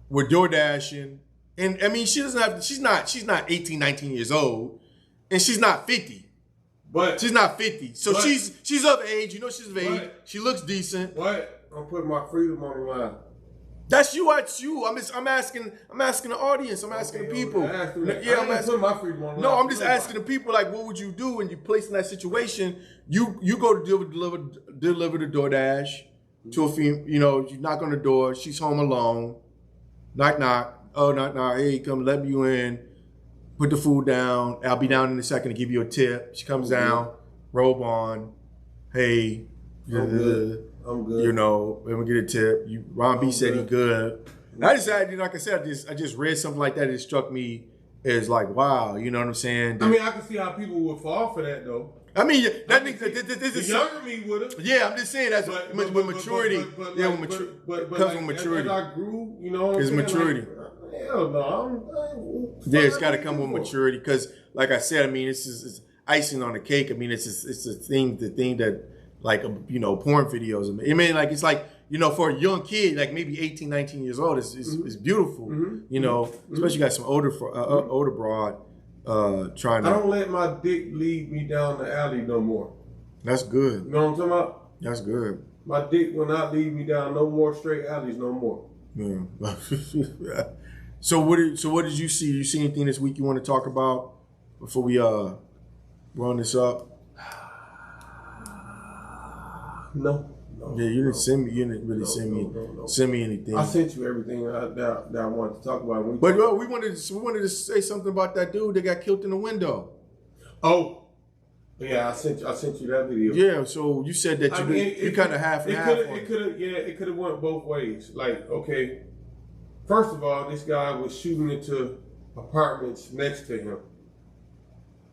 were door dashing. And I mean, she doesn't have to, she's not 18, 19 years old, and she's not 50. But she's not 50. So she's of age. She's of age. She looks decent. What? I'm putting my freedom on the line. That's you. That's you. I'm asking the audience. I'm asking the people. I'm asking my freedom on the line. No, I'm just asking the people. Like, what would you do when you're placed in that situation? You go to deliver the DoorDash to a female. You knock on the door. She's home alone. Knock knock. Oh, knock knock. Hey, come let you in. put the food down. I'll be down in a second to give you a tip. She comes down, robe on. Hey, I'm good. You know, let me get a tip. Ron B said he good. And I decided, like I said, I just read something like that. It struck me as like, wow, you know what I'm saying? I mean, I can see how people would fall for that though. I mean, that this is younger me would have. Yeah, I'm just saying that's with maturity. Comes with maturity. As I grew, you know, what it's I'm maturity. Like, hell no, yeah, it's got to come with maturity because, like I said, I mean, it's icing on the cake. I mean, it's the thing that like you know, porn videos. I mean, like it's like, you know, for a young kid, like maybe 18, 19 years old, it's beautiful. You know, especially you got some older broad. Trying to. I don't let my dick lead me down the alley no more. That's good. You know what I'm talking about? That's good. My dick will not lead me down no more straight alleys no more. Yeah. So what did you see? You see anything this week you want to talk about before we run this up? No. Yeah, you didn't send me. You didn't really send me anything. I sent you everything that I wanted to talk about. We wanted to say something about that dude that got killed in the window. Oh, yeah, I sent you that video. Yeah, so you said that you kind of half and half. It could have went both ways. Like, okay, first of all, this guy was shooting into apartments next to him,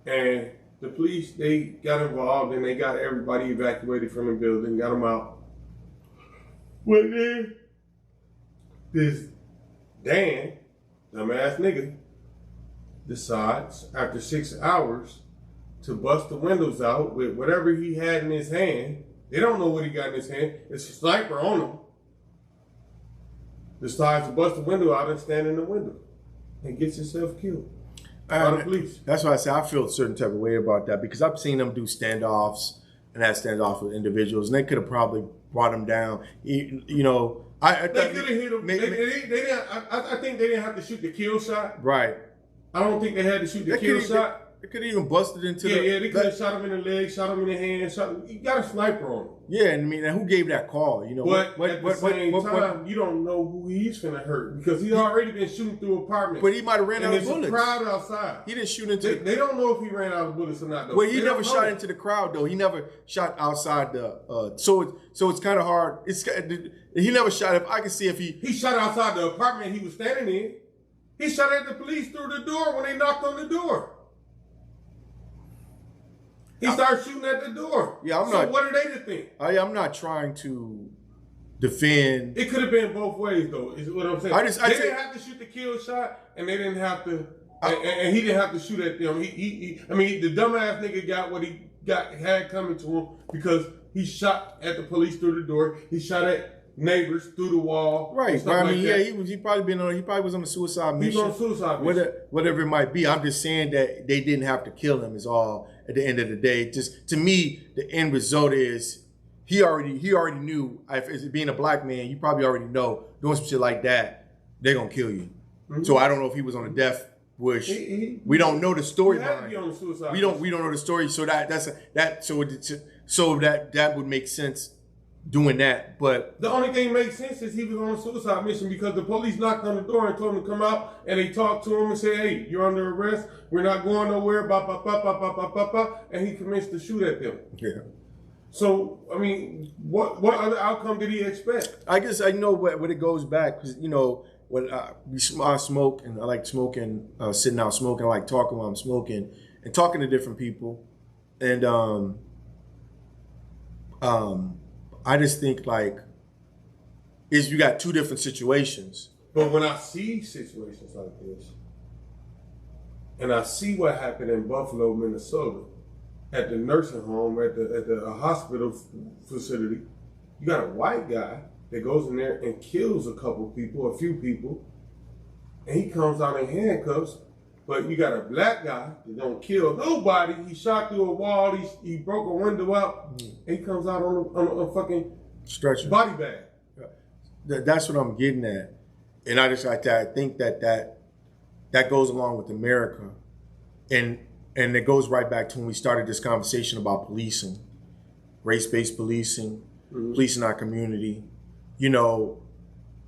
and the police, they got involved and they got everybody evacuated from the building, got them out. But then this Dan, dumbass nigga, decides after 6 hours to bust the windows out with whatever he had in his hand. They don't know what he got in his hand. It's a sniper on him. Decides to bust the window out and stand in the window and gets himself killed. By the police. That's why I say I feel a certain type of way about that because I've seen them do standoffs and have standoffs with individuals, and they could have probably brought them down. You know, I they could have hit him. I think they didn't have to shoot the kill shot. Right. I don't think they had to shoot the kill shot. They could have even busted into they could have shot him in the leg, shot him in the hand. You got a sniper on him. Yeah, and I mean, who gave that call? You know, but at the same time, you don't know who he's finna hurt because he's already been shooting through apartments. But he might have ran out of bullets. There's a crowd outside. He didn't shoot into. They don't know if he ran out of bullets or not. Though. Well, he never shot into the crowd though. He never shot outside the. So it's kind of hard. He never shot. If I can see if he shot outside the apartment he was standing in. He shot at the police through the door when they knocked on the door. He started shooting at the door. Yeah, So what are they to think? I'm not trying to defend. It could have been both ways, though. Is what I'm saying. They didn't have to shoot the kill shot, and they didn't have to. And he didn't have to shoot at them. I mean, the dumbass nigga got what he had coming to him because he shot at the police through the door. He shot at neighbors through the wall. Right. But I mean, he probably was on a suicide mission. He was on a suicide mission. Whatever it might be. I'm just saying that they didn't have to kill him is all at the end of the day. Just to me, the end result is he already knew, if being a black man, you probably already know doing some shit like that, they're gonna kill you. Mm-hmm. So I don't know if he was on a death wish. We don't know the story behind it. We don't know the story. So that would make sense doing that. But the only thing that makes sense is he was on a suicide mission because the police knocked on the door and told him to come out, and they talked to him and said, "Hey, you're under arrest. We're not going nowhere." And he commenced to shoot at them. Yeah. So I mean, what other outcome did he expect? I guess I know what it goes back because when I smoke and I like smoking, sitting out smoking. I like talking while I'm smoking and talking to different people, and I just think you got two different situations. But when I see situations like this, and I see what happened in Buffalo, Minnesota, at the nursing home, at the hospital facility, you got a white guy that goes in there and kills a few people, and he comes out in handcuffs. But you got a black guy that don't kill nobody. He shot through a wall. He broke a window out. And he comes out on a fucking stretcher, body bag. That's what I'm getting at, and I think that goes along with America, and it goes right back to when we started this conversation about policing, race-based policing, policing our community.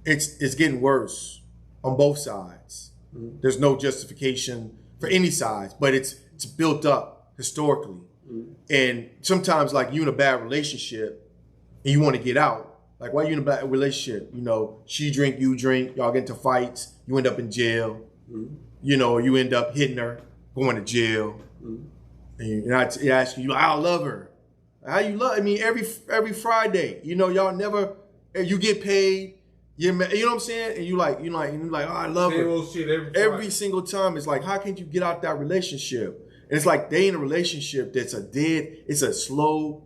It's getting worse on both sides. There's no justification for any size, but it's built up historically. And sometimes, like, you in a bad relationship and you want to get out. Like, why you in a bad relationship? You know, she drink, you drink, y'all get into fights, you end up in jail. You know, you end up hitting her, going to jail. And I ask you, I love her. How you love? I mean, every Friday, you know, y'all never. You get paid. You know what I'm saying? And you like, oh, I love her. Shit every single time, it's like, how can you get out that relationship? And it's like they in a relationship that's it's a slow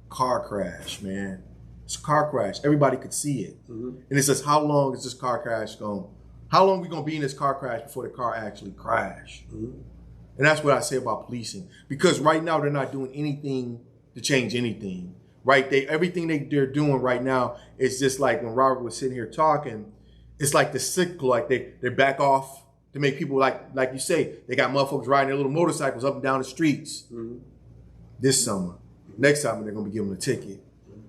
car crash, man. It's a car crash. Everybody could see it. And it says, how long is this car crash going? How long are we gonna be in this car crash before the car actually crash? And that's what I say about policing. Because right now they're not doing anything to change anything. Right? Everything they're doing right now is just like when Robert was sitting here talking, it's like the cycle, like they back off to make people like you say, they got motherfuckers riding their little motorcycles up and down the streets. This summer. Next summer they're gonna be giving them a ticket.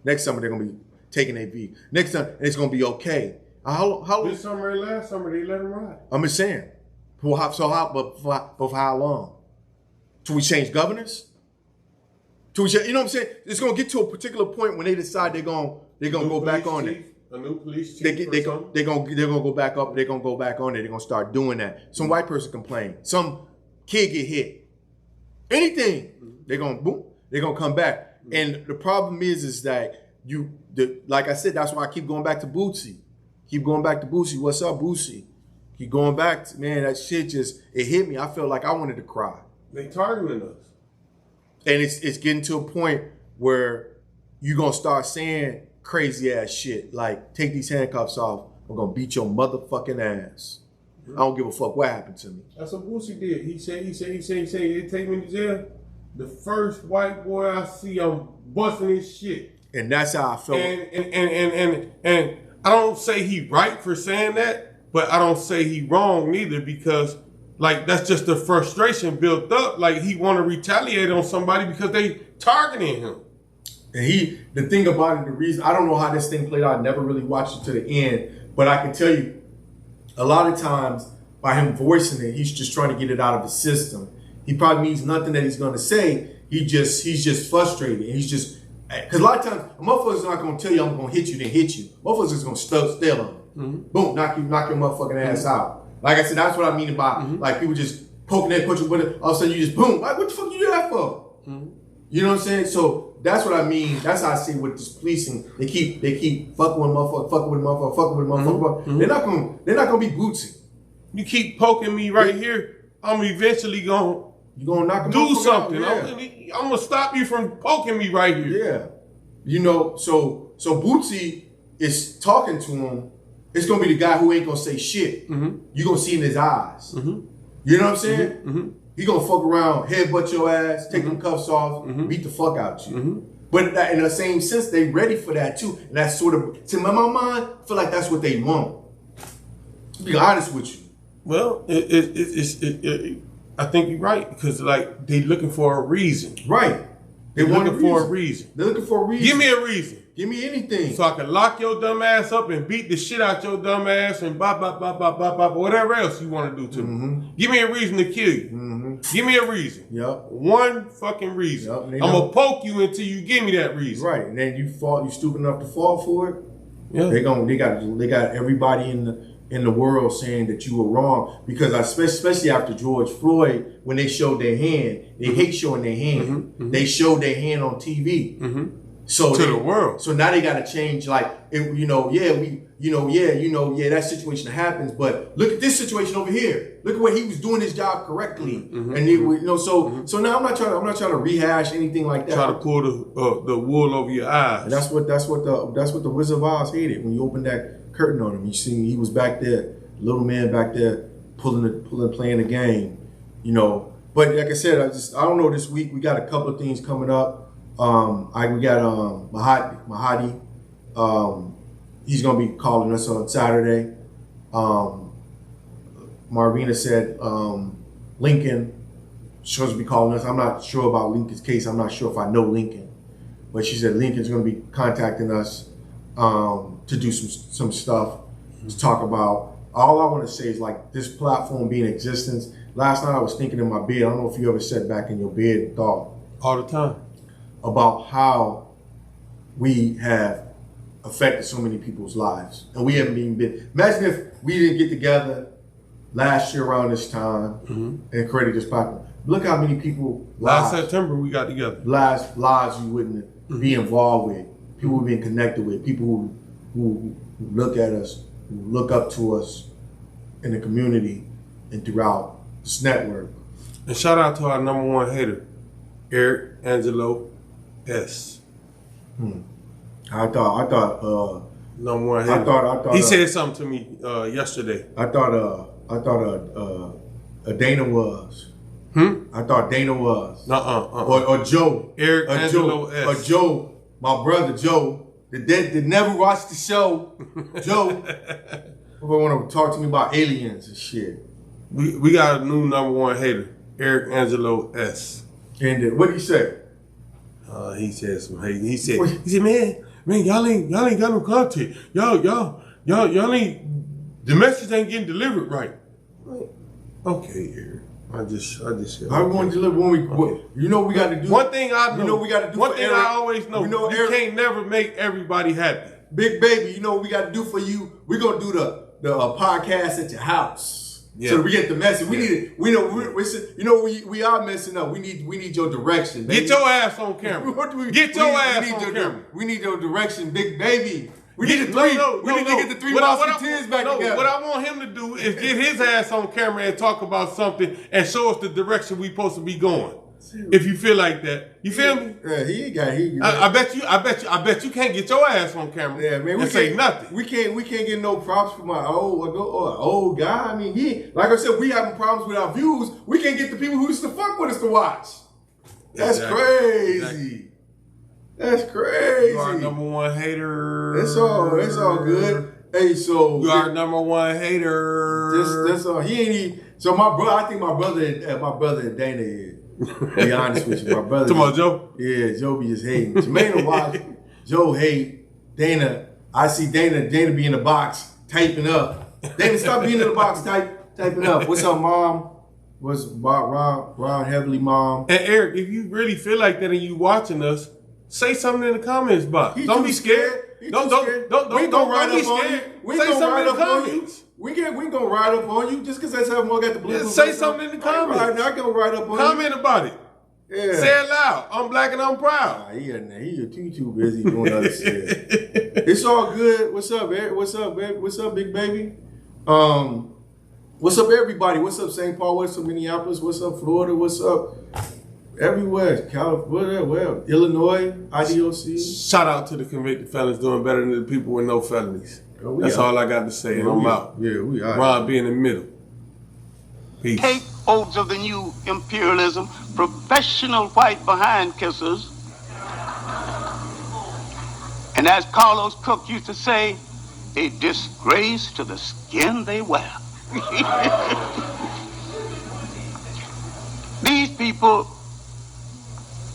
Next summer they're gonna be taking a V. Next time it's gonna be okay. How this summer and last summer they let them ride. I'm just saying. But for how long? Till we change governors? You know what I'm saying? It's gonna get to a particular point when they decide they're gonna go back on it. A new police chief. They're gonna go back up. They're gonna go back on it. They're gonna start doing that. Some white person complain. Some kid get hit. Anything. They're gonna boom. They're gonna come back. And the problem is that like I said, that's why I keep going back to Bootsy. What's up, Bootsy? Keep going back to, man, that shit it hit me. I felt like I wanted to cry. They targeting us. And it's getting to a point where you're going to start saying crazy ass shit. Like, take these handcuffs off. I'm going to beat your motherfucking ass. I don't give a fuck what happened to me. That's what Boosie did. He said, they take me to jail. The first white boy I see, I'm busting his shit. And that's how I felt. And I don't say he right for saying that, but I don't say he wrong neither, because like that's just the frustration built up. Like he want to retaliate on somebody because they targeting him. And the thing about it, the reason, I don't know how this thing played out. I never really watched it to the end, but I can tell you a lot of times by him voicing it, he's just trying to get it out of his system. He probably means nothing that he's going to say. He's just frustrated. And he's just, because a lot of times, a motherfucker's not going to tell you I'm going to hit you, then hit you. Motherfuckers is going to steal him. Boom, knock your motherfucking ass out. Like I said, that's what I mean by like people just poking their punch with it. All of a sudden you just boom. Like, what the fuck you do that for? You know what I'm saying? So that's what I mean. That's how I see with this policing. They keep fucking with motherfucker, fucking with motherfucker, fucking with motherfucker. They're not gonna be Bootsy. You keep poking me right here, I'm eventually gonna knock him do something. Out, yeah. I'm gonna stop you from poking me right here. Yeah. You know, so Bootsy is talking to him. It's gonna be the guy who ain't gonna say shit. You're gonna see in his eyes. You know what I'm saying? He gonna fuck around, headbutt your ass, take them cuffs off, beat the fuck out you. But in the same sense, they ready for that too. And that's sort of, to my mind, I feel like that's what they want. To be honest with you. Well, I think you're right, because like they looking for a reason. Right. They're looking for a reason. They're looking for a reason. Give me a reason. Give me anything. So I can lock your dumb ass up and beat the shit out your dumb ass and whatever else you want to do to me. Give me a reason to kill you. Give me a reason. Yep. One fucking reason. Yep. I'm gonna poke you until you give me that reason. Right. And then you stupid enough to fall for it. Yeah. They got everybody in the world saying that you were wrong, because especially after George Floyd, when they showed their hand, they hate showing their hand. They showed their hand on TV. So to the world. So now they got to change. Like, that situation happens. But look at this situation over here. Look at where he was doing his job correctly. And so now I'm not trying to rehash anything like that. Try to pull the wool over your eyes. And that's what the Wizard of Oz hated. When you opened that curtain on him, you see he was back there, little man back there playing the game. You know. But like I said, I don't know. This week we got a couple of things coming up. We got Mahadi. He's gonna be calling us on Saturday. Marvina said Lincoln supposed to be calling us. I'm not sure about Lincoln's case. I'm not sure if I know Lincoln, but she said Lincoln's gonna be contacting us to do some stuff to talk about. all I want to say is like this platform being in existence. Last night I was thinking in my bed. I don't know if you ever sat back in your bed and thought All the time. about how we have affected so many people's lives, and we haven't even been. Imagine if we didn't get together last year around this time and created this platform. Look how many people Last September we got together. lives you wouldn't be involved with, people we've been connected with, people who look at us, who look up to us in the community and throughout this network. And shout out to our number one hater, Eric Angelo S. I thought Number one hater. I thought he said something to me yesterday. I thought Dana was. I thought Dana was. Or Joe. Eric Angelo S. Or Joe, my brother Joe, that never watched the show. Joe, who want to talk to me about aliens and shit. We got a new number one hater, Eric Angelo S. And what did he say? He said some hate. He said, man, y'all ain't got no content. Y'all ain't, the message ain't getting delivered right. Okay, Eric. I just said. I want to deliver when we. Okay. You know we got to do. One thing I know. You know we got to do. One for thing Eric. I always know. You know, you Eric, can't never make everybody happy. Big baby, you know what we got to do for you. We're gonna do the podcast at your house. Yeah. So that we get the message. We need. We know. We are messing up. We need your direction. Baby. Get your ass on camera. Get your ass on camera. We need your direction, big baby. We need the three. three. We need to get the three musketeers back together. What I want him to do is get his ass on camera and talk about something and show us the direction we supposed to be going. If you feel like that, you feel me? Yeah, he got. I bet you can't get your ass on camera. Yeah, man. And say nothing. We can't get no props from my old guy. I mean, like I said, we having problems with our views. We can't get the people who used to fuck with us to watch. That's crazy. Exactly. That's crazy. You are number one hater. It's all good. Hey, so you are number one hater. That's all. He ain't even. So my brother, I think my brother and Dana is. To be honest with you, my brother. Tomorrow, Joe. Yeah, Joe be just hating. Jermaine watch. Joe hate Dana. I see Dana be in the box typing up. Dana, stop being in the box typing up. What's up, mom? What's Ron Heavily, mom? And Eric, if you really feel like that and you watching us, say something in the comments box. Don't be scared. Don't be scared. Say something in the comments. We gonna ride up on you just because that's how I got the blue. Yeah, say something in the comments. I gonna ride up on you. Comment about it. Yeah. Say it loud. I'm black and I'm proud. He too busy doing other shit. It's all good. What's up, Eric? What's up, baby? What's up, big baby? What's up, everybody? What's up, St. Paul? What's up, Minneapolis? What's up, Florida? What's up? Everywhere, California, well, Illinois, IDOC. Shout out to the convicted felons doing better than the people with no felonies. That's all I got to say, and I'm out. Yeah, we are. Ron be in the middle. Peace. Take oaths of the new imperialism, professional white behind kissers. And as Carlos Cook used to say, a disgrace to the skin they wear. These people,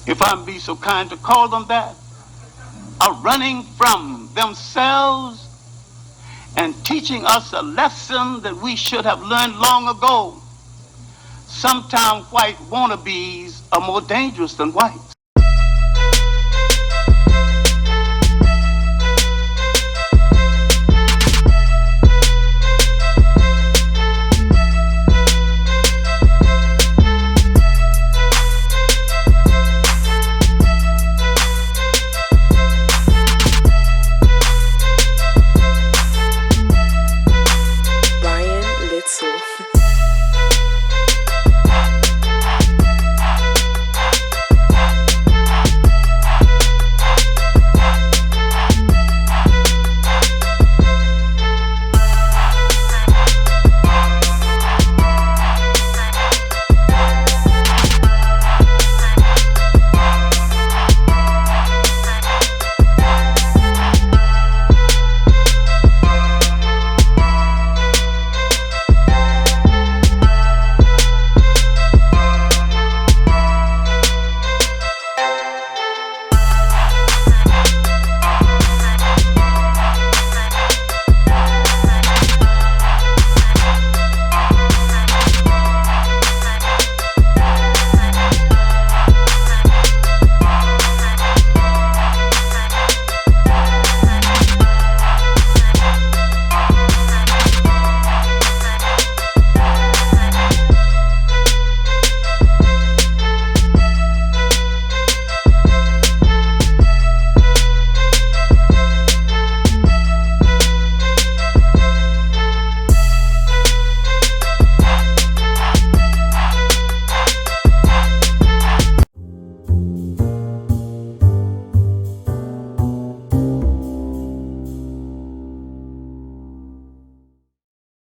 if I'm be so kind to call them that, are running from themselves and teaching us a lesson that we should have learned long ago. Sometimes white wannabes are more dangerous than whites.